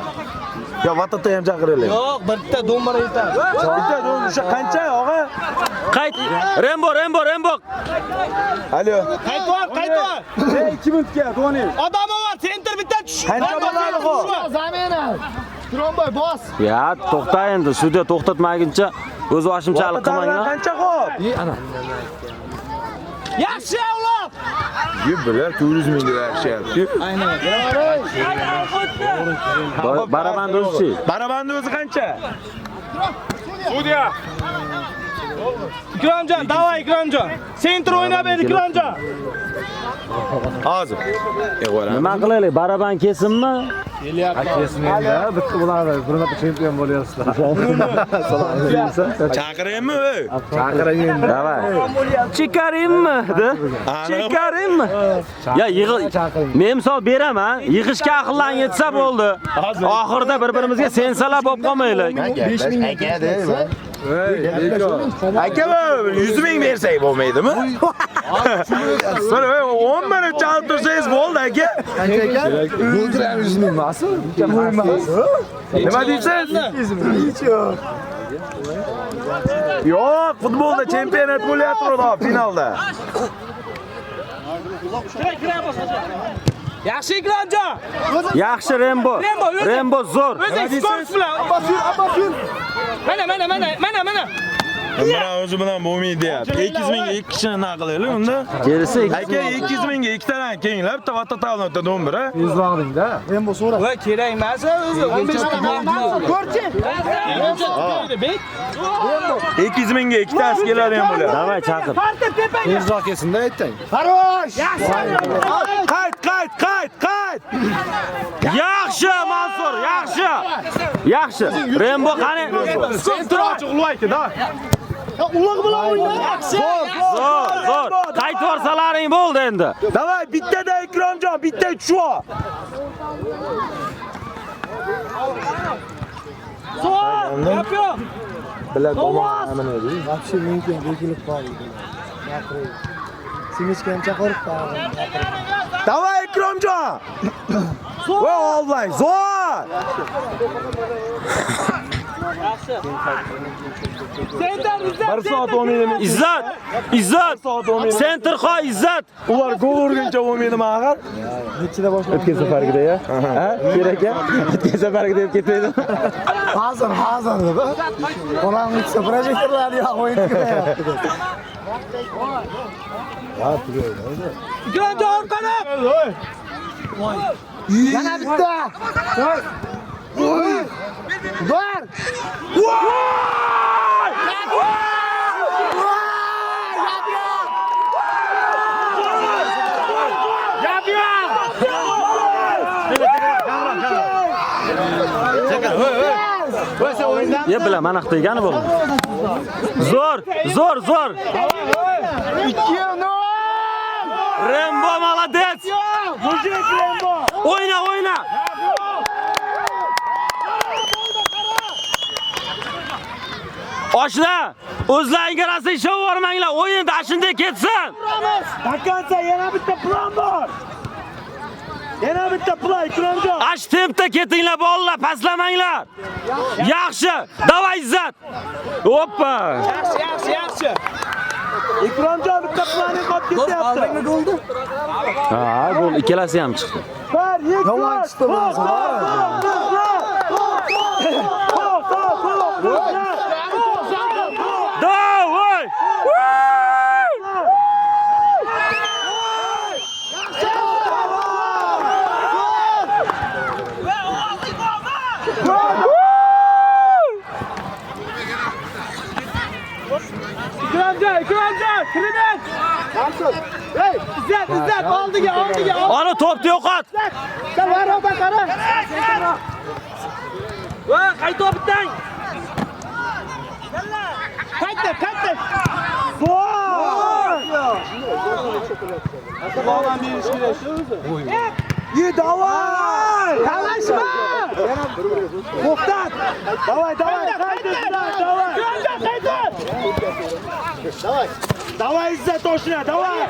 Yo, vatata ham chaqiraylik. Yo'q, bitta do'mbira yetadi. Bitta do'mbira qancha, og'a? Qayt. Rembo. Alo. Qayt. 2 minutga, Doni. Odami bor, center bitta tush. Qancha bo'ladi bu? Zamena. Tromboy bos. Ya, to'xta endi, sudya to'xtatmaguncha o'z vashimchalik qilmanglar. Qancha xo'p? Yaxshi avlod. Bular 400 ming deyapti. Barabanda o'zi. Barabanda o'zi qancha? Ikromjon, davay Ikromjon. Center o'ynab edi Ikromjon. Hozir. Nima qilaylik? Baraban kesinmi? Chaqiraymi? Davay. Chekarimmi? Chekarimmi? Ya men misol beraman, yig'ishga aqllan yetsa bo'ldi. Oxirida bir-birimizga sensalar bo'lib qolmaylik. 5000 aka, 100 ming bersak bo'lmaydimi? Sonra 10 minut chalib tursangiz bo'ldi aka. Bo'ldiram 100 ming emasmi? Nima deysiz? Yo'q, futbolda chempionat bo'layapti finalda. Yaxshi Ikromjon. Yaxshi Rembo zo'r. O'zing sport bilan. Abbos yur. Mana. Mana o'zi bilan bo'lmaydi deyapti. 200 mingga 2 kishini naqlaylik unda. Kelsa Aka 200 mingga 2 tadan kenglab, vatatalovda do'mbira. Rembo so'ra. Voy kerak emas o'zi 15 ko'rchi. 200 mingga 2 tasi keladi ham bo'ladi. Davay chaqir. Tezroq kelsin-da aytang. Farosh! Qayt. Yaxshi Mansur, yaxshi. Rembo qani? Sentroch ulaydi-da. Uloq bilan o'ynayapti. Zo'r. Qayt borsalaring bo'ldi endi. Davay, bittada Ikromjon, bitta tushvo. Gap yo'q. Bilan tomonini edi. Вообще mumkin bekilib qoldi. Gapirib. Simichka ham chaqirib qoldi. Davay Ikromjon. Voy ollang, zo'r. Bir soat o'ynaymi? Izzat. Center qo'y Izzat. Ular gol urguncha o'ynaydi axir. Nechida boshladi? O'tgan safargida ya. Ha? Kerak ya. O'tgan safargida deb ketmaydi. Hozir deb. Qorong'ucha projektorlarni yo'q o'yin qilyapti. Ikromjon orqada. Yana bitta. Bor. Ya bilan mana qilgani bu. Zo'r. Rembo молодец. Mujik Rembo. O'yna. Oshna, o'zlaringga rosa ishov bormanglar. O'yin dashinde ketsin. Takansa yana bitta plan bor. Yana bitta plan Ikromjon. Ash tempda ketinglar bolalar, pastlamanglar. Yaxshi. Davay Izzat. Hoppa. Yaxshi. Ikromjon bitta plani qolib ketyapti. Oldingi goldi. Ha, gol ikkalasi ham chiqdi. Bar, yek. Yomon chiqdi bo'lsa. Davay! Ikromjon, kiribet. Hey, İzzat, oldiga. Ana topni yo'qot. Sen var o bak ara. Va, qayta bitdang. Qaytdi. Gol! Asabolan berish kerak shu o'zi. Ye, davay! Talashma! To'xtat! Davay! Qaytdi! Davay Izzat Oshna, davay!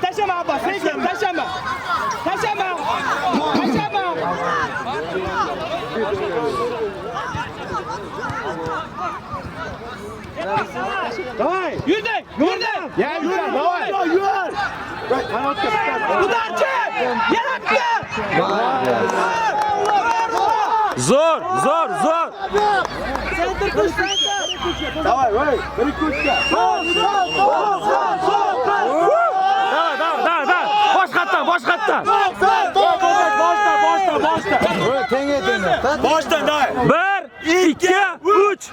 Tashama Abbas, tashama! Davay! Yurding! Ya yur, davay! Yur! Udarchi! Yaratdi! Zo'r. Center kuch. Davay, voy, bir kuchga. Davay. Bosh qatdan. Boshdan davay. 1, 2, 3.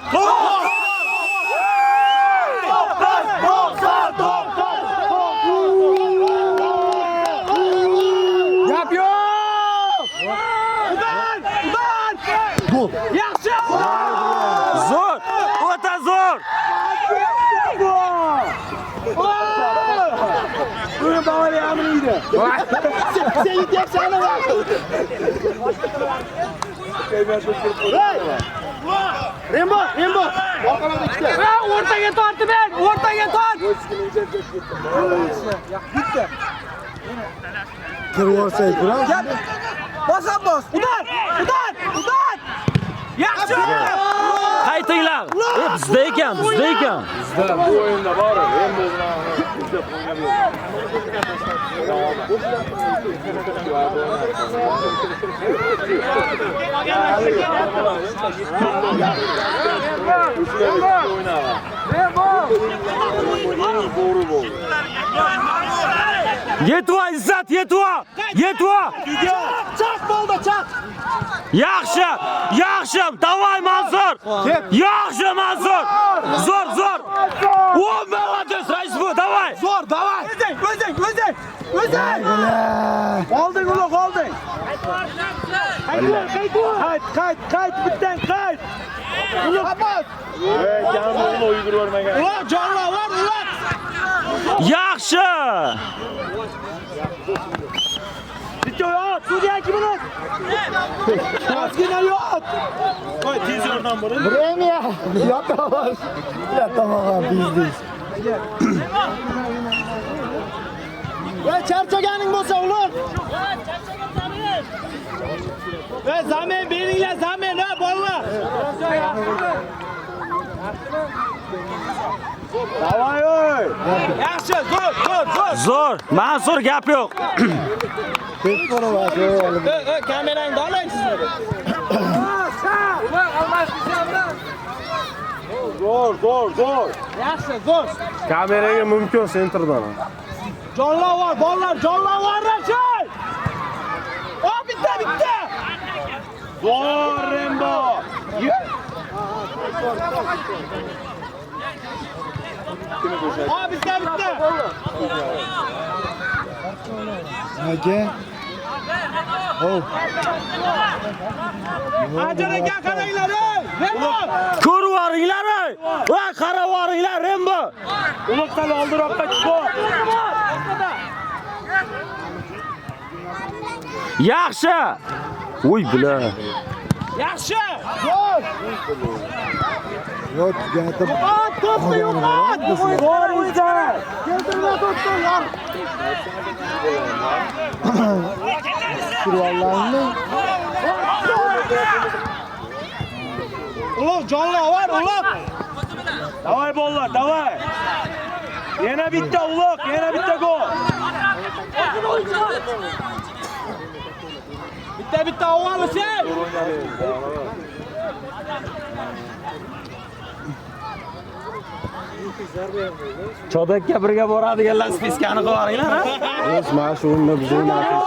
Yap yo'q. Udan! Yaxshi! Zo'r. O'ta zo'r. Buni bavariya amriydi. Sen yetyapsan ana. Rembo. Orqadan ikkita. O'rtaga tortib ber. Tort. Bitta. Kirvorsa Ikrom. Bos. Udan. Yaxshi! Qaytinglar. Bizda ekan. Bu o'yinda bor, Rembo bilan bizda o'ynab Yetva Izzat, yetva. Chaq bo'ldi. Yaxshi. Davay Mansur. Yaxshi Mansur. Zo'r. O, молодец, rais bu, davay. Zo'r, davay. O'zing. Olding, uloq, olding. Qayt, bittang, qayt. Uloq, Abbas. Jamini o'ydirib o'rmagan. Uloq, jonlar, uloq. Yaxshi. Bitta yo'q, sudya 2 minut. Ozgina yo'q. Qo'y, tez yordam bo'ling. Premiya. Yotaman biznes. Charchaganing bo'lsa, uloq. Zamin beringlar, zamin, bolalar. Davay oy. Yaxshi, zo'r. Mansur gap yo'q. Kamerangni oling sizlar. Zo'r. Yaxshi, zo'r. Kameraga mumkin sentrdan. Jonlar bor, bolalar, jonlar bor, Rashid. O, bitta. Zo'r, Rembo. O, bitta. Nega? Ajar aka qaranglar, Rembo. Ko'rvoringlar, va qaravoringlar, Rembo. Uloqdan oldiroqqa chiq. Yaxshi. Uy, bular. Yaxshi. Zo'r. Yok geldim. Topu yok. Doğru izle. Getirme topu ya. Vallahi. Ulan canlı var ulan. Davay bollar davay. Yine bitti ulak, yine bitti gol. Bitti ovalı sen. Chodakka birga boradiganlar spiskani qo'yinglar ha. Biz mana shu o'yinda biz o'ynayapmiz.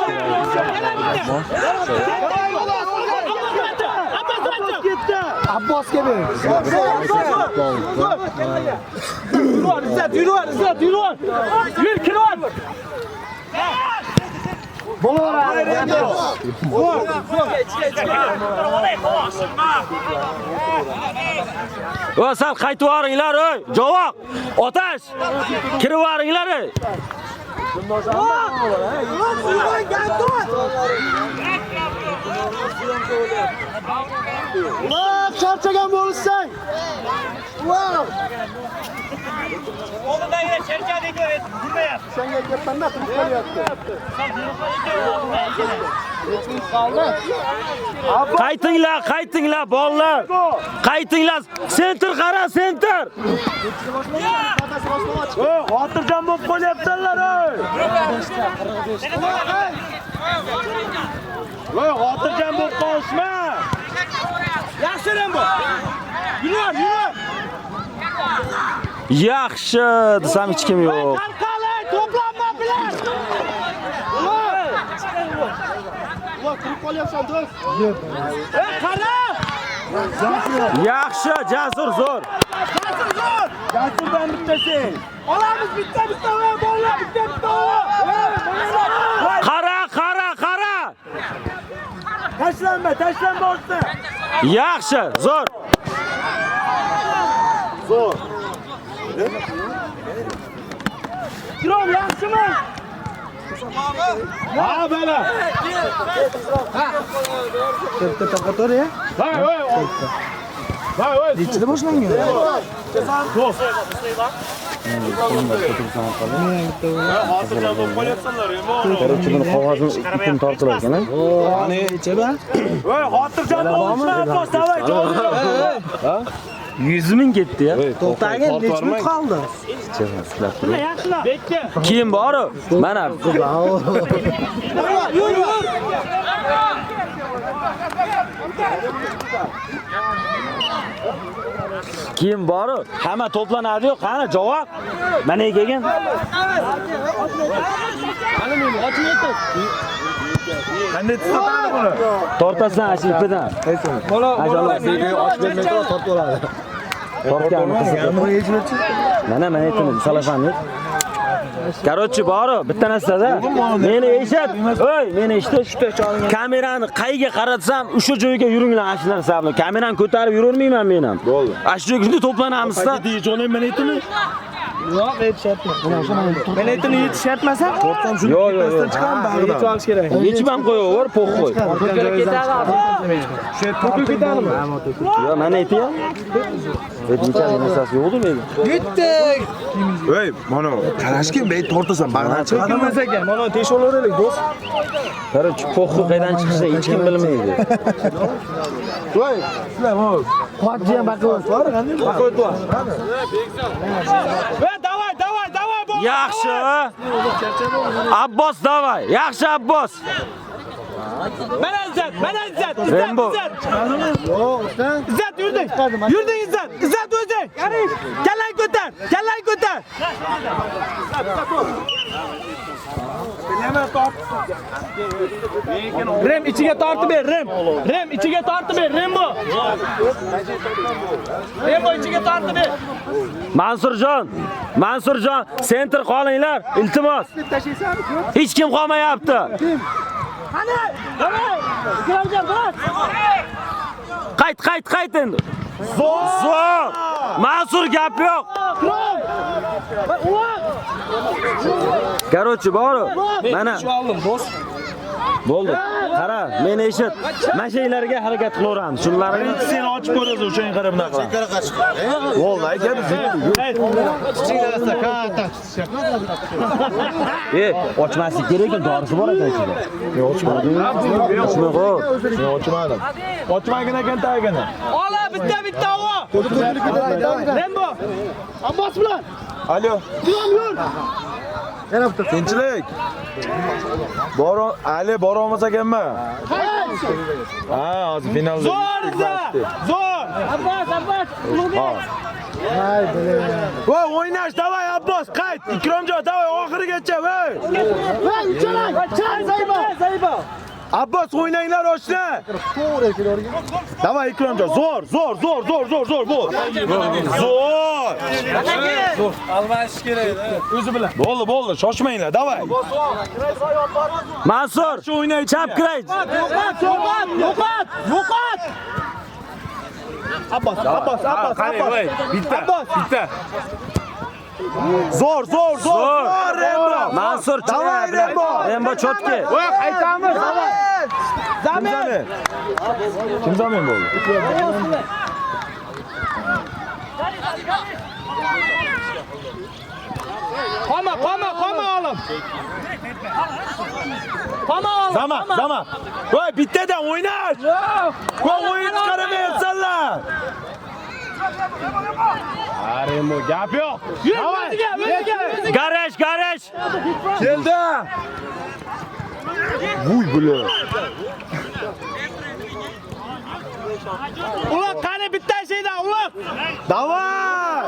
Abbosga ber. İzzat, yürü. Yürü, kirvan. O sal qaytib boringlar, ey. Javoq. Otash. Kirib boringlar, ey. Ulan charchagan bo'lsang. Wow. Qo'lidagi charchadi ko'rib, yurmayapti. Senga gapanda turib qolyapti. Qaytinglar, bolalar. Qaytinglar. Senter qara, senter. Xotirjam bo'lib qolyapsanlar, ey. Voy, xotirjam bo'lib qolishma. Yaxshi Rambo. Yur. Yaxshi, desam hech kim yo'q. Qalqalay, to'planma bilan. Ulan turib qolyapsan, do'st. Qara. Yaxshi, Jasur zo'r. Jasurdan bittasi. Olamiz bitta va bolalar bitta. Qara. Tashlanma ortda. Yaxshi, zo'r. Kirom yaxshimi? Ha, bala. To'xtator ya. Voy. Nechida boshlangan? To'p. Hozirdan bo'lib qolyapsanlar, Qarchi buni qog'ozni ipini tortilar ekan. Qani ichaba? Voy, xotirjam bo'lishma, Abbos, davay, Ha? 100 ming ketdi ya. to'xtagin, necha minut qoldi? Yaxshilar. Bekka. Keyin boru. Mana Yur. keyin boru. Hamma to'planadi-yu, qani javob. Mana kelgan. Qani meni ochib aytdi. Qanday tutadi buni? Tortasan ipidan. Bola senga ochib bermaydi, tortib oladi. Tortganmi qiziq. Mana aytdim, salafanni. Короче, boru, bitta narsada. Meni eshit. Oy, meni eshit. Kamerani qayga qaratsam, o'sha joyga yuringlar, ashlar sabni. Kamerani ko'tarib yuravermayman men ham. Bo'ldi. Ash joyga to'planamizda. Dijoni men aytdim. Yo'q, yetishyapti. Men aytdim, yetishayapmasa, to'xtam shuni tepasidan chiqaman, bag'ridan. Yetib olish kerak. Yechib ham qo'yaver, po'q qo'y. To'kib ketadimi? Yo, mana aytayam. Necha narsasi yo'qdi menga. Ketdik. Ey, mana qarashki, men tortasan, bag'ridan chiqamas ekan. Mana teshaveraylik, do'st. Короче, po'q qaydan chiqishini hech kim bilmaydi. Voy, sizlar hop. Qo'yib ham baqavat bor, qanday baqavat bor? Davay, bol. Yaxshi. Abbos davay. Yaxshi Abbos. Mana Izzat. Rembo. Yo'q, usta. Izzat yurding. Izzat o'zing. Kallang ko'tar. Rem ichiga tortib ber, Rem ichiga tortib ber, Rembo ichiga tortib ber. Mansurjon, senter qolinglar, iltimos. Hech kim qolmayapti. Qani? Ikromjon, bas. Qayt endi. Zo'r. Mansur gap yo'q. Короче, boru. Mana. Oldim, do'st. Bo'ldi. Qara, meni eshit. Mashinalarga harakat qilaveramiz. Shunlarni Seni ochib ko'rasiz o'shan qara bunaqa. Vallahi gap ochmaslik kerak, dorisi bor ekan ichida. Ochmadim. Ochmadim. Ochmagin ekan tagini. Ola bitta ova. Rembo. Abbos bilan. Alo. Yur. Tinchlik. Ali bora olmas ekanmi? Ha, hozir finalda. Zo'r. Abbos. Ulug'bek. Voy, o'ynash, davay Abbos, qayt. Ikromjon, davay oxirigacha, voy. Voy, uchalang. Zayba. Abbos o'ynanglar ochdi. Davay Ikromjon, zo'r. Zo'r. Almashish kerak. O'zi bilan. Bo'ldi, shoshmanglar, davay. Mansur, chap kiray. Yo'qot. Abbos. Bitta. Zo'r. Rembo. Mansur, Davay, Rembo chotki. Voy, qaytamiz. Zamin. Kim zamin bo'ldi? Qoma olim. Zama. Voy, bittadan o'ynash. Voy, o'yin chiqaramayapsanlar. Aremo, gap yo'q. O'ziga. Garaj. Keldi. Vuy bular. Uloq qani bitta şeyda uloq. Davay!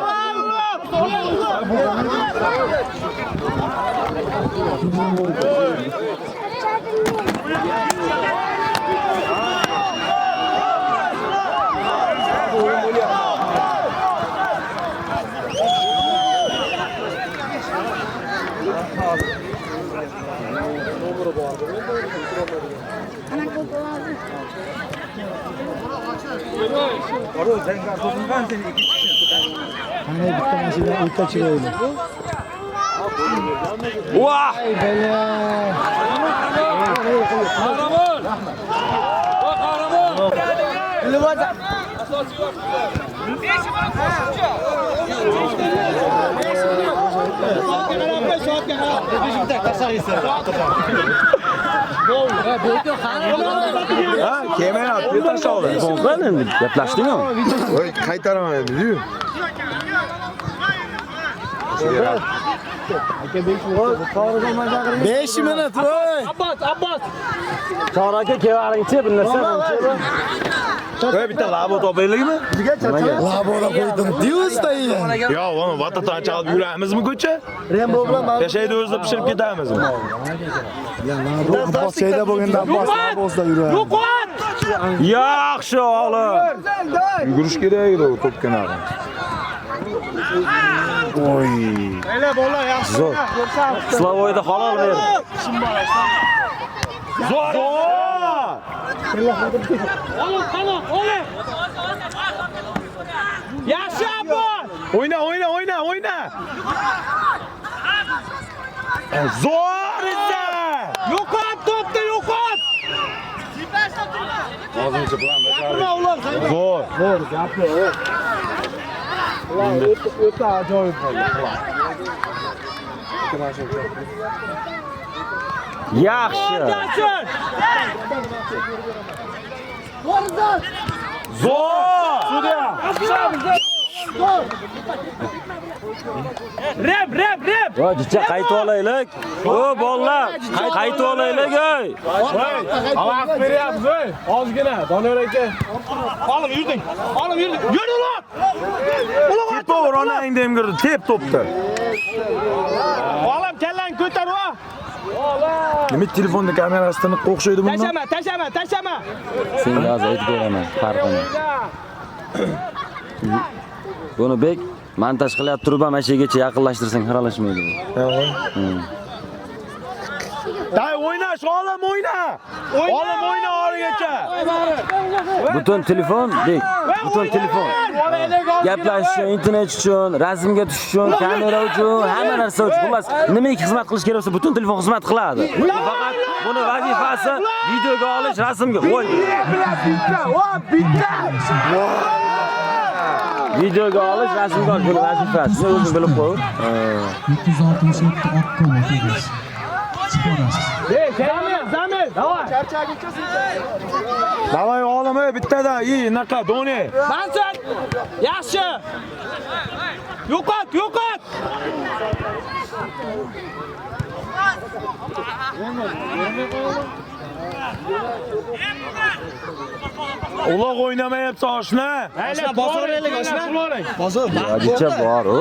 Vah! Ha, kemer atıyor taş oldu. Bo'lgan endi gaplashdingmi? Voy, qaytaraman dedi-yu. Beş minut voy. Abbos. Chorakka kevaringchi bir narsa. Voy, bitta labo topaylikmi? Labora qo'ydim. Diyo'sday. Yo, onu vatatan chalib yuramizmi ko'cha? Rembo bilan Yashaydi o'zida pishirib ketamizmi? Abbos şeyda bo'lganda Abbosda yuradi. Yo'qot. Yaxshi olim. Yugurish kerak edi u to'pkani. Oy. Ela bola yaxshi. Zo'r. Slavoyda halol berdi. Zo'r. Olim. Yaxshi Abbos. O'yna. Zo'r esa. Yo'qot, topda yo'qot. Hozircha bilan bajardik. Zo'r. Gapni. Ular o'ta ajoyib bo'ldi. Yaxshi. Zo'r. Sudya. Rep. Voy, jicha qaytib olaylik. O bolalar, qaytib olaylik ey. Vaqt beryapmiz ey. Ozgina, Doniyor aka. Olim yurding. Yur uloq. Tepa o'ronang demgirdi, tep topdi. Olim kallang ko'tar va. Nima telefonda kamerasini o'xshaydi bundan? Tashama. Sen hozir aytib beraman farqini. Buni bek montaj qilyapti, turib ham ashagacha yaqinlashtirsang xiralashmaydi. Day o'ynash, olim o'yna. Olim o'yna origacha. Butun telefon bek, butun telefon. Gaplash uchun, internet uchun, rasmga tushish uchun, kamera uchun, hamma narsa uchun. Xullas, nimaga xizmat qilish kerak bo'lsa, butun telefon xizmat qiladi. Faqat Buni vazifasi videoga olish, rasmga qo'y. Videoga olish, rasmga olish buni vazifasi. Sen o'zing bilib qo'y. 767 Oqqon otasiz. Zamir, davay. Davay oğlum, bittada, iyi, naqa, doni. Mansur, yaxshi. Yo'qot. Uloq o'ynamayapti oshna. Oshna bosoraylik oshna. Bosor. Hodicha bor u.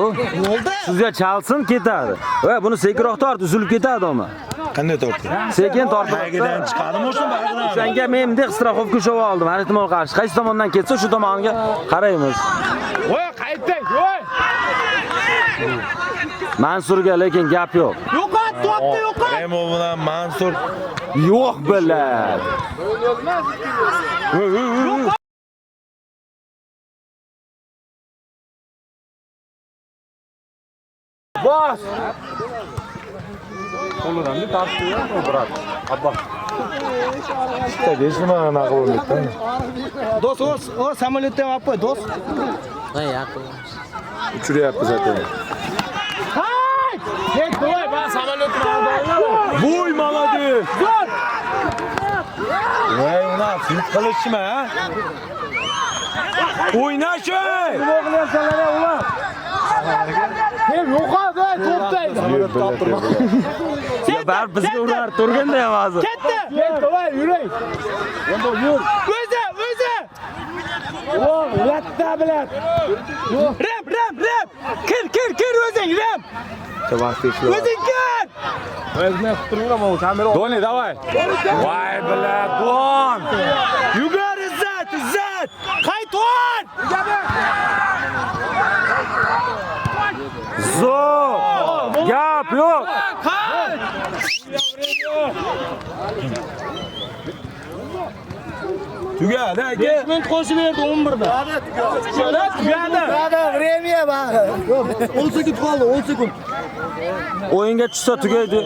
Sizga chalsin ketadi. Va buni sekinroq tort, uzilib ketadi oma. Qanday tortdi? Sekin tortib. Bagidan chiqadimi o'sha bagidan? Senga men bunday straxovka ushlab oldim. Har ehtimol qarshi. Qaysi tomondan ketsa, shu tomoniga qaraymiz. Voy, qaytding, voy. Mansurga lekin gap yo'q. Yo'qot, topdi, yo'qot. Remov bilan Mansur Yo'q bilan. Bos. Qo'lidan bir tortdi, brat. Abba. Bitta deshma anaqa bo'ldi. Do'st, o samolyotdan olib qo'y, do'st. Uchiryapti zaten. Hay! Ket, voy, ben samolyotni oldim. Voy, молодец. Dur! Voy, una fil qilishma, ha? O'ynashi! Nima qilyapsanlar, ular? Kim yo'qot, to'pdaydi. Ya bar bizga urar turganda ham hozir. Ketdi. Ketdi, voy, yuring. Endi yur. O'zi. Voy, latta bilan. Rep. Kir o'zing, rep. O'zing kir. O'zini quturaman, u kamera. Doni, давай. Voy, bilan, Don. Yugar izzat. Qayt on. Zo'r. Gap yo'q. Tugadi, aka. 5 minut qo'shib berdi 11da. Tugadi. Время bor. 10 sekund qoldi, 10 sekund. O'yinga tushsa tugaydi.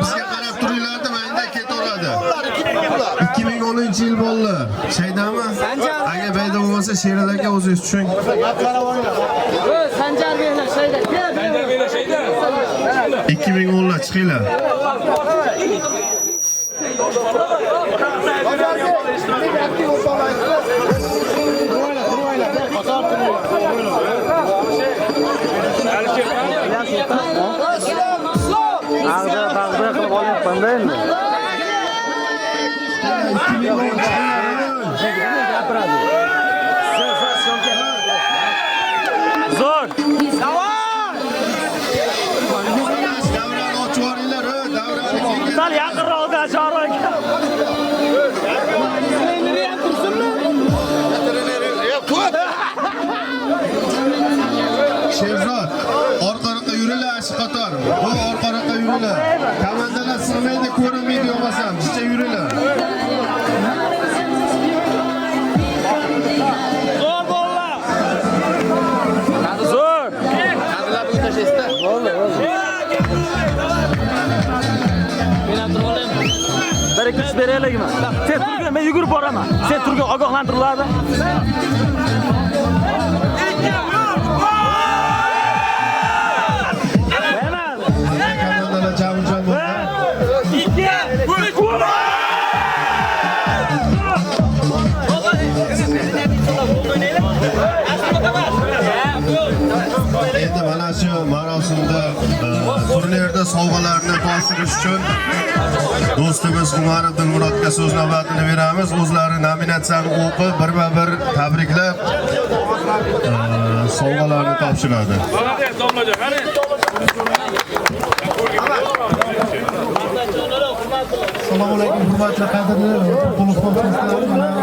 Bizga qarab turinglar-da, menda ketaveradi. 2010-yil bolalar. Shaydami? Agar bayda bo'lmasa, Sheralaka o'zingiz tushing. Sanjar beylar shayda. 2010lar chiqinglar. Ag'da qilib olyapman-da endi. Zo'r. Davron ochib yuboringlar, davron. Sal yaqinroqda Shohron. Sherzod, orqa-orqa yuringlar, ashi qator. Bu orqa-orqa yuringlar. Komandalar sig'maydi, ko'rinmaydi yo'qmasam, sizcha yuringlar. Zo'r bolalar. Zo'r. Qandalar bugun tashlaysizda? Bir teklish beraylikmi? Sen turgan, men yugurib boraman. Sen turgan ogohlantiriladi. Komandalar jam-jam bo'ldi. Endi mana shu marosimda turnirda sovg'alarni topshirish uchun do'stimiz Umarov Dilmurodga so'z navbatini beramiz. O'zlari nominatsiyani o'qib, birma-bir tabriklab sovg'alarni topshiradi. Assalomu alaykum, hurmatli qadrli futbolchilar.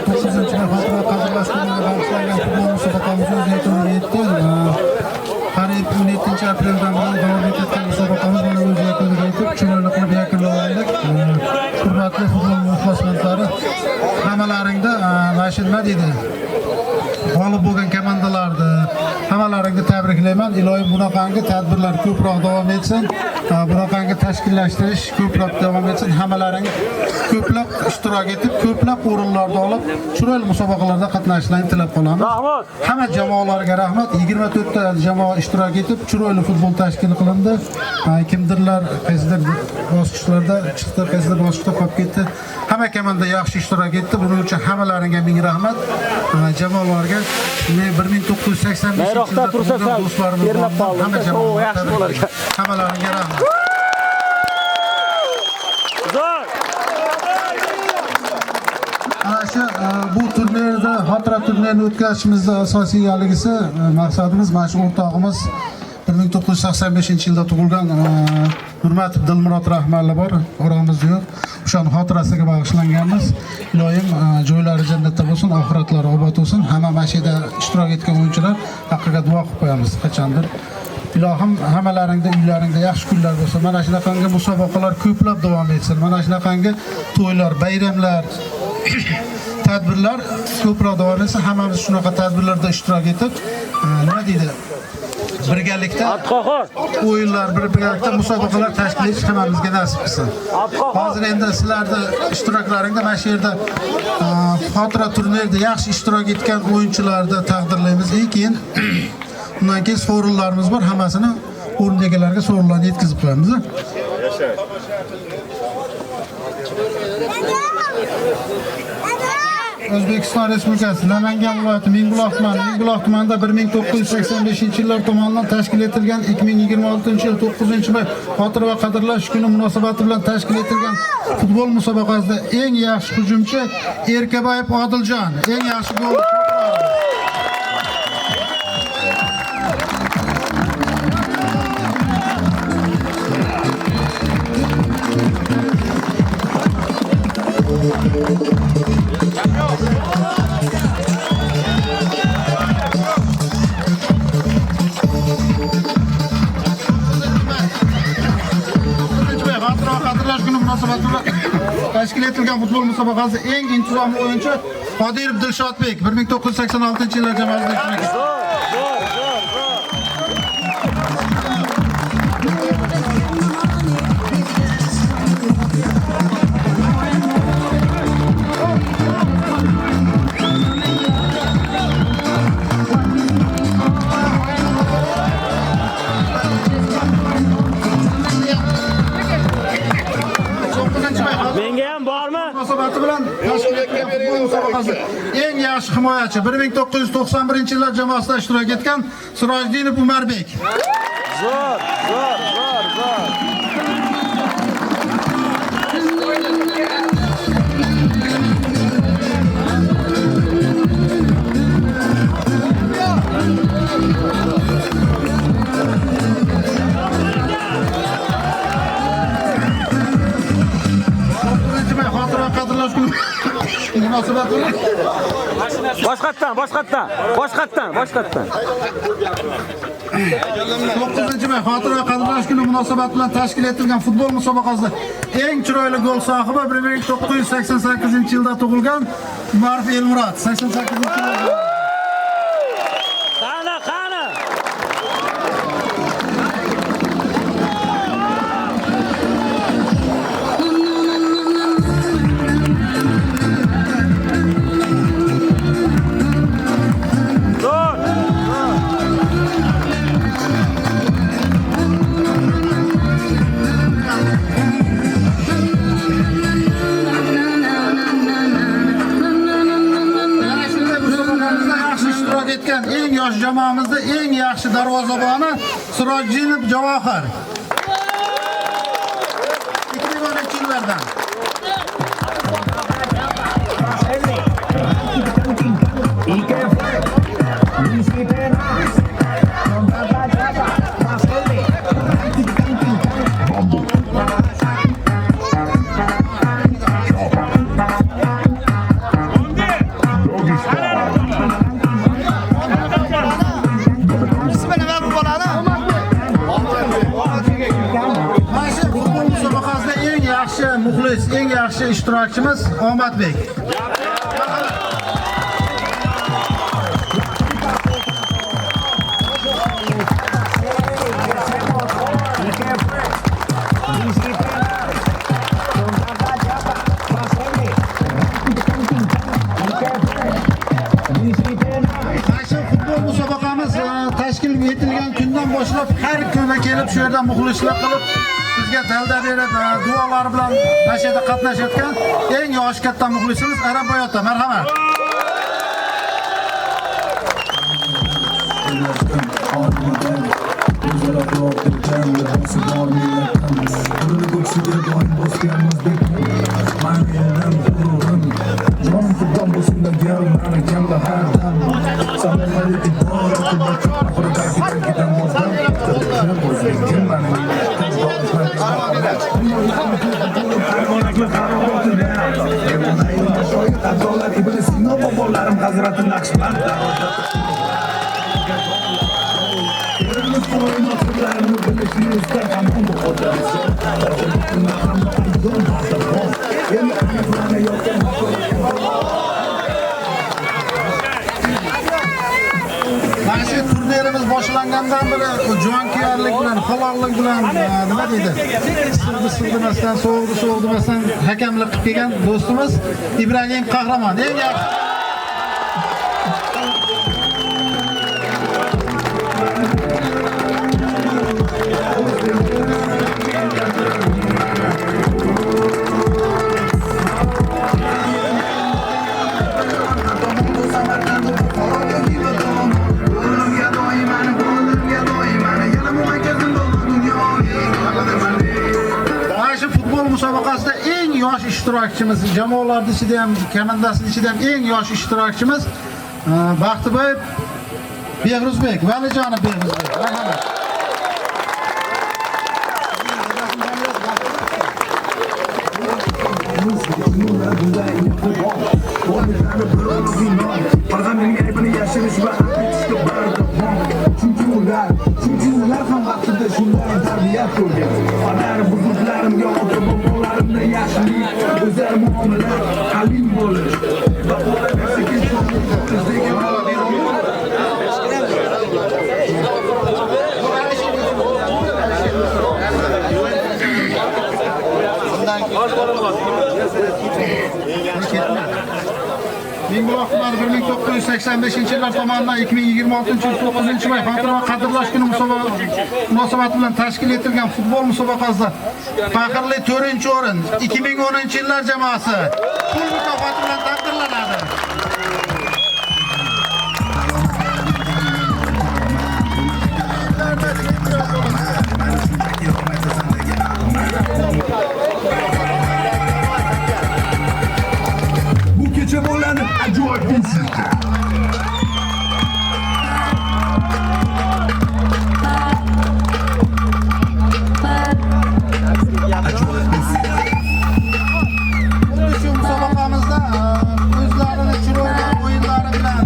Bugun 9-nafar qadrlash kuniga bag'ishlangan futbol musobaqamiz o'z yakuniga yetdi. Qariyb 17-apreldan buyon davom etayotgan musobaqamiz mana o'z yakuniga yetib, chiroyli qilib yakunlandik. Hurmatli futbol muxlislari, hammalaringda mana shu nima deydi? G'olib bo'lgan komandalarni hammalaringni tabriklayman. Iloyim bunaqangi tadbirlar ko'proq davom etsin. Bunaqangi tashkillashtirish ko'proq davom etsin. Hammalaring ko'plab ishtirok etib, ko'plab o'rinlarda olib, chiroyli musobaqalarda qatnashishlarini tilab qolamiz. Rahmat. Hamma jamoalarga rahmat. 24 ta jamoa ishtirok etib, chiroyli futbol tashkil qilindi. Kimdirlar qaysidir bosqichlarda chiqdi, qaysidir bosqichda qolib ketdi. Hamma komanda yaxshi ishtirok etdi. Buning uchun hammalaringga ming rahmat. Jamoalarga 1985 Bayroqda tursa sal terlab qoldi. hamma jamoa yaxshi bo'lar ekan. hammalaringga rahmat. Zo'r. Ana shu bu turnirda xotira turnirini o'tkazishimizda asosiy yaligisi maqsadimiz mana shu o'rtog'imiz 1985-yilda tug'ilgan Nurmatov Dilmurod rahmatli bor, oramizda yo'q. O'shaning xotirasiga bag'ishlanganmiz. Iloyim joylari jannatda bo'lsin, oxiratlari obod bo'lsin. Hamma mashida ishtirok etgan o'yinchilar haqqiga duo qilib qo'yamiz qachondir. Ilohim hammalaringda uylaringda yaxshi kunlar bo'lsin. Mana shunaqangi musobaqalar ko'plab davom etsin. Mana shunaqangi to'ylar, bayramlar, tadbirlar ko'proq davom etsin. Hammamiz shunaqa tadbirlarda ishtirok etib, nima deydi? Birgalikda o'yinlar, birgalikda musobaqalar tashkil etish hammamizga nasib qilsin. Hozir endi sizlarda ishtiroklaringda mana shu yerda xotira turnirida yaxshi ishtirok etgan o'yinchilarni taqdirlaymiz. Keyin undan keyin sovrinlarimiz bor, hammasini o'rin egalariga sovrinlarni yetkazib qo'yamiz. O'zbekiston Respublikasi Namangan viloyati Mingbuloq tumanida 1985-yillar tomonidan tashkil etilgan 2026-yil 9-may xotira va qadrlash kuni munosabati bilan tashkil etilgan futbol musobaqasida eng yaxshi hujumchi Erkaboyev Odiljon, eng yaxshi gol tashkil etilgan futbol musobaqasi eng intizomli o'yinchi Qodirov Dilshodbek 1986-yillar jamoasida ishtirok etdi. Munosabati bilan tashkil etilgan futbol musobaqasi eng yaxshi himoyachi 1991-yillar jamoasida ishtirok etgan Sirojdinov Umarbek. Zo'r. Boshqatdan. 9-may xotira va qadrlash kuni munosabati bilan tashkil etilgan futbol musobaqasida eng chiroyli gol sohibi 1988-yilda tug'ilgan Umarov Elmurod. 88-yilda. Qani. yosh jamoamizda eng yaxshi darvozaboni Sirojjinov Javohir. 2012-yillardan. Muxlis, eng yaxshi ishtirokchimiz Omadbek. Musobaqamiz tashkil etilgan kundan boshlab har kuni kelib shu yerda muxlislik qilib sizga dalda berib, duolar bilan nashida qatnashayotgan eng yosh katta muxlisimiz Arab Boyotda. Marhamat. Mana turnirimiz boshlangandan beri jonkuyarlik bilan, halollik bilan nima deydi? Sig'dirmasdan, sovuqmasdan hakamlik qilib kelgan do'stimiz Ibrahim Qahramon. Eng yaxshi musobaqasida eng yosh ishtirokchimiz, jamoalar ichida ham, komandasi ichida ham eng yosh ishtirokchimiz Baxtiboyev Behruzbek, Valijonov Behruzbek. Marhamat. Chunki ular ham vaqtida shunday tarbiyat ko'rgan. Onam buzurlarimga ota-bobolarimdan yaxshilik, go'zal muomala, halim bo'lish va Mingbuloq tumani 1985-yillar tomonidan 2026-yil 9-may xotira va qadrlash kuni munosabati bilan tashkil etilgan futbol musobaqasida faxrli 4-o'rin 2010-yillar jamoasi pul mukofoti bilan taqdirlanadi. bu kecha bo'ladi ajoyib insizda. Shu musobaqamizda o'zlarini chiroyli o'yinlari bilan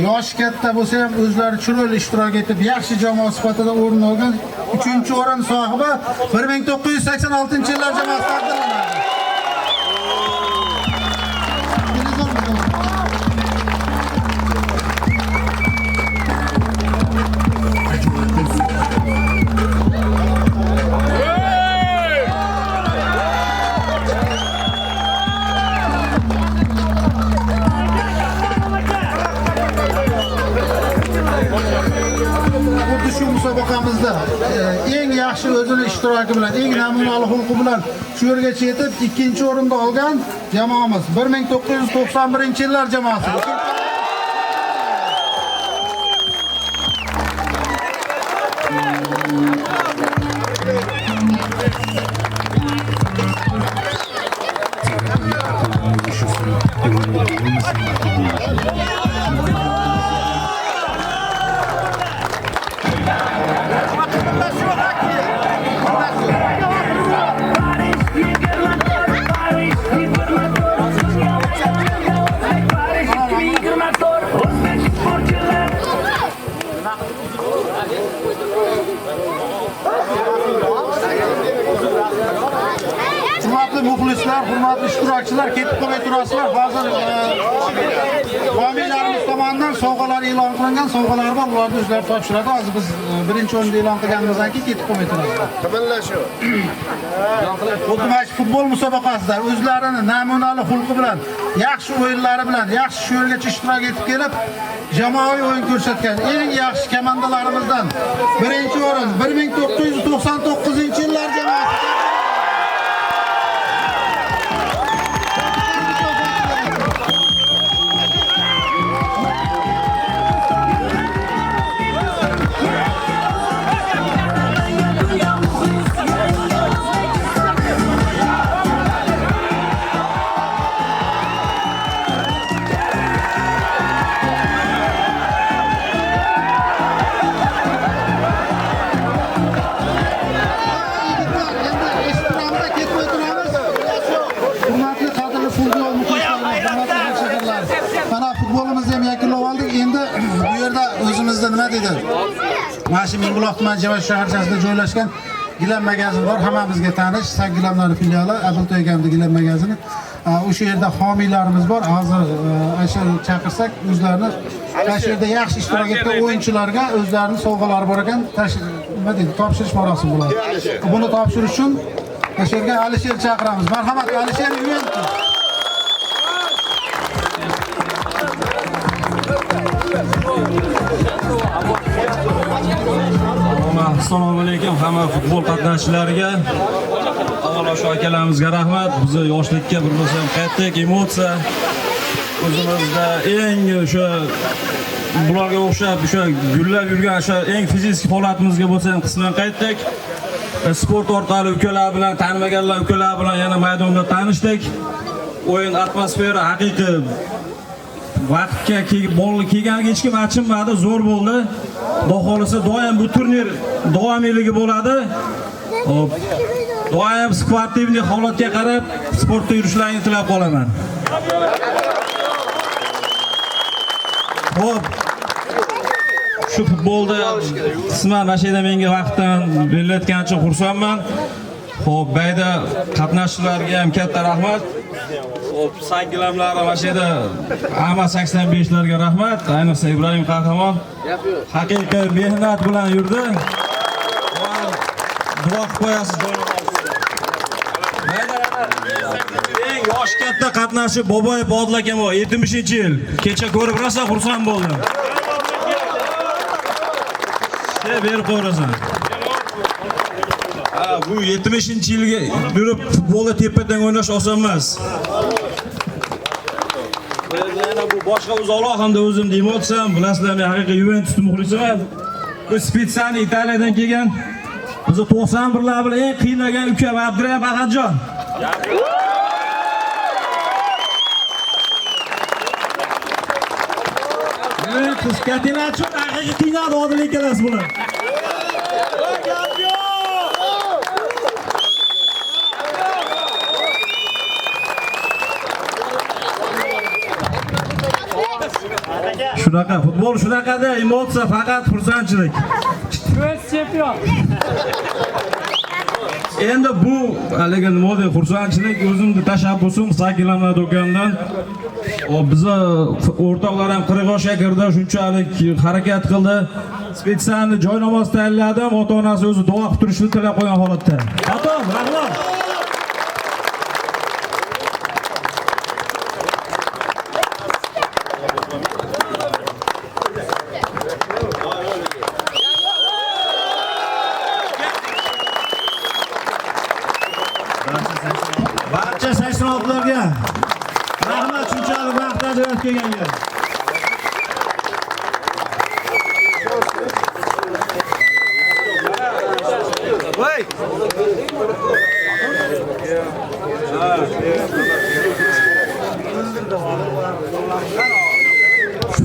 yoshi katta bo'lsa ham o'zlari chiroyli ishtirok etib, yaxshi jamoa sifatida o'rin olgan 3-o'rin sohibi 1986-yillar jamoasi taqdirlanadi. Xuddi shu musobaqamizda eng yaxshi o'zini ishtiroki bilan, eng namunali xulqi bilan shu yergacha yetib 2-o'rinda olgan jamoamiz 1991-yillar jamoasi. Hurmatli muxlislar, hurmatli ishtirokchilar, ketib qolmay turasizlar. Hozir homiylarimiz tomonidan sovg'alar e'lon qilingan, sovg'alar bor, ularni o'zlari topshiradi. Hozir biz birinchi o'rinda e'lon qilganimizdan keyin ketib qolmay turasizlar. Qimillashuv. Xuddi mana shu futbol musobaqasida o'zlarini namunali xulqi bilan, yaxshi o'yinlari bilan, yaxshi shu yergacha ishtirok etib kelib, jamoaviy o'yin ko'rsatgan eng yaxshi komandalarimizdan birinchi o'rin 1999-yillar jamoasi. Futbolimizni ham yakunlab oldik. Endi bu yerda o'zimizda nima deydi? Mana shu Mingbuloq tuman Javosh shaharchasida joylashgan Gilam magazin bor, hammamizga tanish. Sak Gilamlar filiali, Abultoy akamning Gilam magazini. O'sha yerda homiylarimiz bor. Hozir o'sha chaqirsak, o'zlarini o'sha yerda yaxshi ishtirok etgan o'yinchilarga o'zlarining sovg'alari bor ekan, nima deydi, topshirish marosimi bo'ladi. Buni topshirish uchun o'sha yerga Alisher chaqiramiz. Marhamat, Alisher Yuventus. Assalomu alaykum hamma futbol qatnashchilariga. Avvalo shu akalarimizga rahmat. Biz yoshlikka bir bo'lsa ham qaytdik, emotsiya. O'zimizda eng o'sha bularga o'xshab o'sha gullab yurgan o'sha eng fizik holatimizga bo'lsa ham qisman qaytdik. Sport orqali ukalar bilan, tanimaganlar ukalar bilan yana maydonda tanishdik. O'yin atmosfera haqiqiy vaqtga kelganiga hech kim achinmadi, zo'r bo'ldi. Xudo xolisa doim bu turnir davomiyligi bo'ladi. Hop. Doim sportivniy holatga qarab sportda yurishlarini tilab qolaman. Hop. Shu futbolda qisman mashina menga vaqtdan berilayotgani uchun xursandman. Hop, bayda qatnashchilarga ham katta rahmat. Hop, Sangilamlar mashina hamma 85larga rahmat. Ayniqsa Ibrohim Qahramon haqiqiy mehnat bilan yurdi. Duo qilib qo'yasiz. Eng yosh katta qatnashchi Boboyev Odil akam 70-yil. Kecha ko'rib rosa xursand bo'ldim. Berib qo'rasan. Bu 70-yilga yurib futbolda tepadan o'ynash oson emas. Yana bu boshqa uzoqlar hamda o'zimni emotsiyam, bilasizlar, men haqiqiy Juventus muxlisiman. Bu Spitsani Italiyadan kelgan. Bizni 91lar bilan eng qiynagan ukam Abdurahim Ahadjon. Juventus Katinacho haqiqiy qiynadi Odil ikkalasi bular. Shunaqa futbol shunaqada, emotsiya faqat xursandchilik. Chempion. Endi bu haligi nima deydi, xursandchilik o'zimning tashabbusim Sagilamlar do'konidan. Bizni o'rtoqlar ham 40 yoshga kirdi, shunchalik harakat qildi. Spetsiyalni joynamoz tayinladim, ota-onasi o'zi duo qilib turishini tilab qo'ygan holatda. Atom, rahmat. Barcha 86larga rahmat, shunchalik vaqt ajratib kelganga. Voy!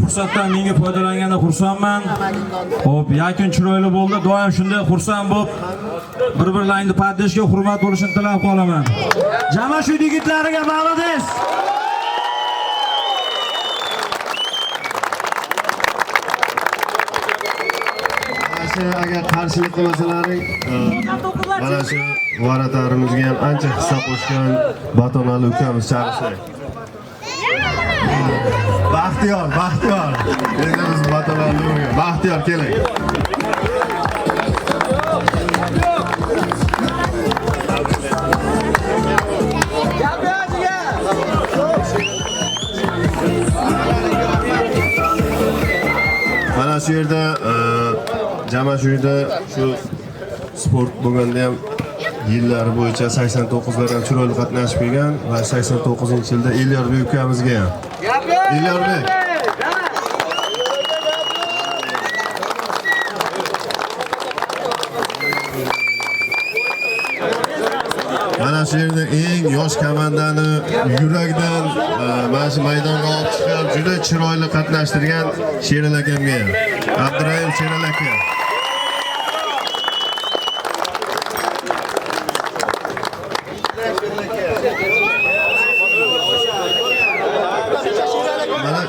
Fursatdan menga foydalanganda xursandman. Xo'p, yakun chiroyli bo'ldi. Doim shunday xursand bo'lib, bir-birlaringni paddishga hurmat bo'lishini tilab qolaman. Jamoa yigitlariga молодец. shu agar qarshilik qilmasalaring, mana shu varatarimizga ham ancha hissa qo'shgan Batonali ukamiz chaqirsak. Baxtiyor. Endi biz Batonali uka. Baxtiyor keling. Mana shu yerda Jamashuyda shu sport bo'lganda ham yillari bo'yicha 89lar ham chiroyli qatnashib kelgan va 89-yilda Elyorbek ukamizga ham. Elyorbek. Mana shu yerda eng yosh komandani yurakdan mana shu maydonga olib chiqib, juda chiroyli qatnashtirgan Sherali akamga ham. Abdurahim Sherali aka. Mana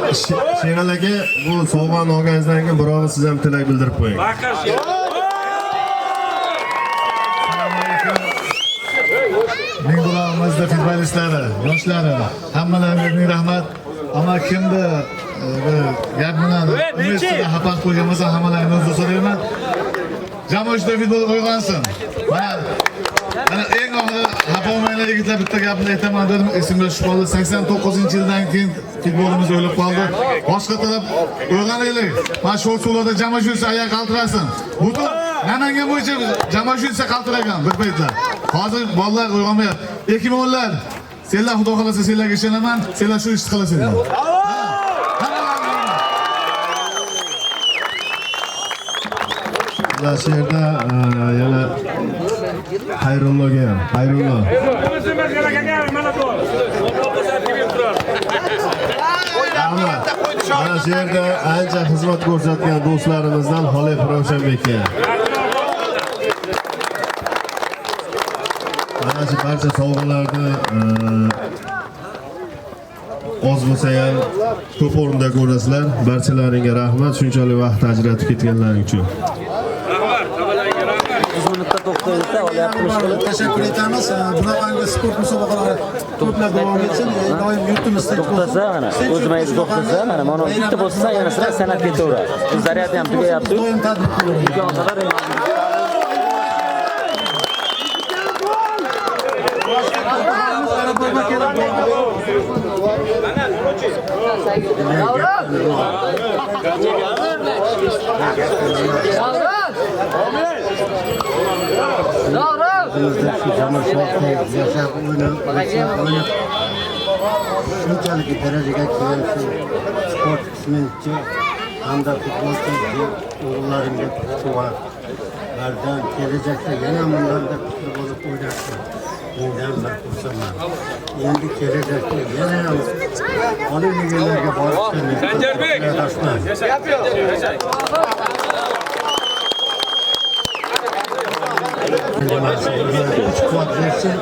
Sherali aka bu sovg'ani olganingizdan keyin birovi siz ham tilak bildirib qo'ying. Mingbuloqimizda futbolistlari, yoshlari, hammalariga ming rahmat. Ammo kimda gap bilan umidsiz xafa qo'ygan bo'lsa, hammalarini o'zida so'rayman. Jamoatda futbol qo'ygansin. Mana eng oxiri xafa bo'lmanglar yigitlar, bitta gapni aytaman dedim, esimga tushib qoldi. 89-yildan keyin futbolimiz o'lib qoldi. Boshqa taraf o'rganaylik. Mana shu suvlarda jamoat oyoq qaltirasin. Butun Namangan bo'yicha jamoat qaltiragan bir paytlar. Hozir bolalar uyg'onmayapti. 2010lar. Senlar xudo xolasa senlarga ishonaman, senlar shu ishni qilasizlar. Mana shu yerda yana Xayrulloga ham. Xayrullo. Mana shu yerda ancha xizmat ko'rsatgan do'stlarimizdan Xoliq Ravshanbekka. Mana shu barcha sovg'alarni oz bo'lsa ham ko'p o'rinda ko'rasizlar. Barchalaringga rahmat, shunchalik vaqt ajratib ketganlaring uchun. Teşekkür etamiz. Bunaqangi sport musobaqalari ko'plab davom etsin. Doim yurtimizda to'xtasa, mana o'zimiz to'xtasa, mana bitta bo'lsa, yana sira sanab ketaveradi. Zaryad ham tugayapti. doim tadbir qilaveramiz. Shunchalik darajaga kelgan shu sport qismichi hamda futbolchi o'g'illarimga kuchli bardam kelajakda yana bundanda kuchli bo'lib o'ynashsin. Mendan bir xursandman. Endi kelajakda yana ham oliy ligalarga borishni Sanjarbek yashang. Kuch quvvat bersin.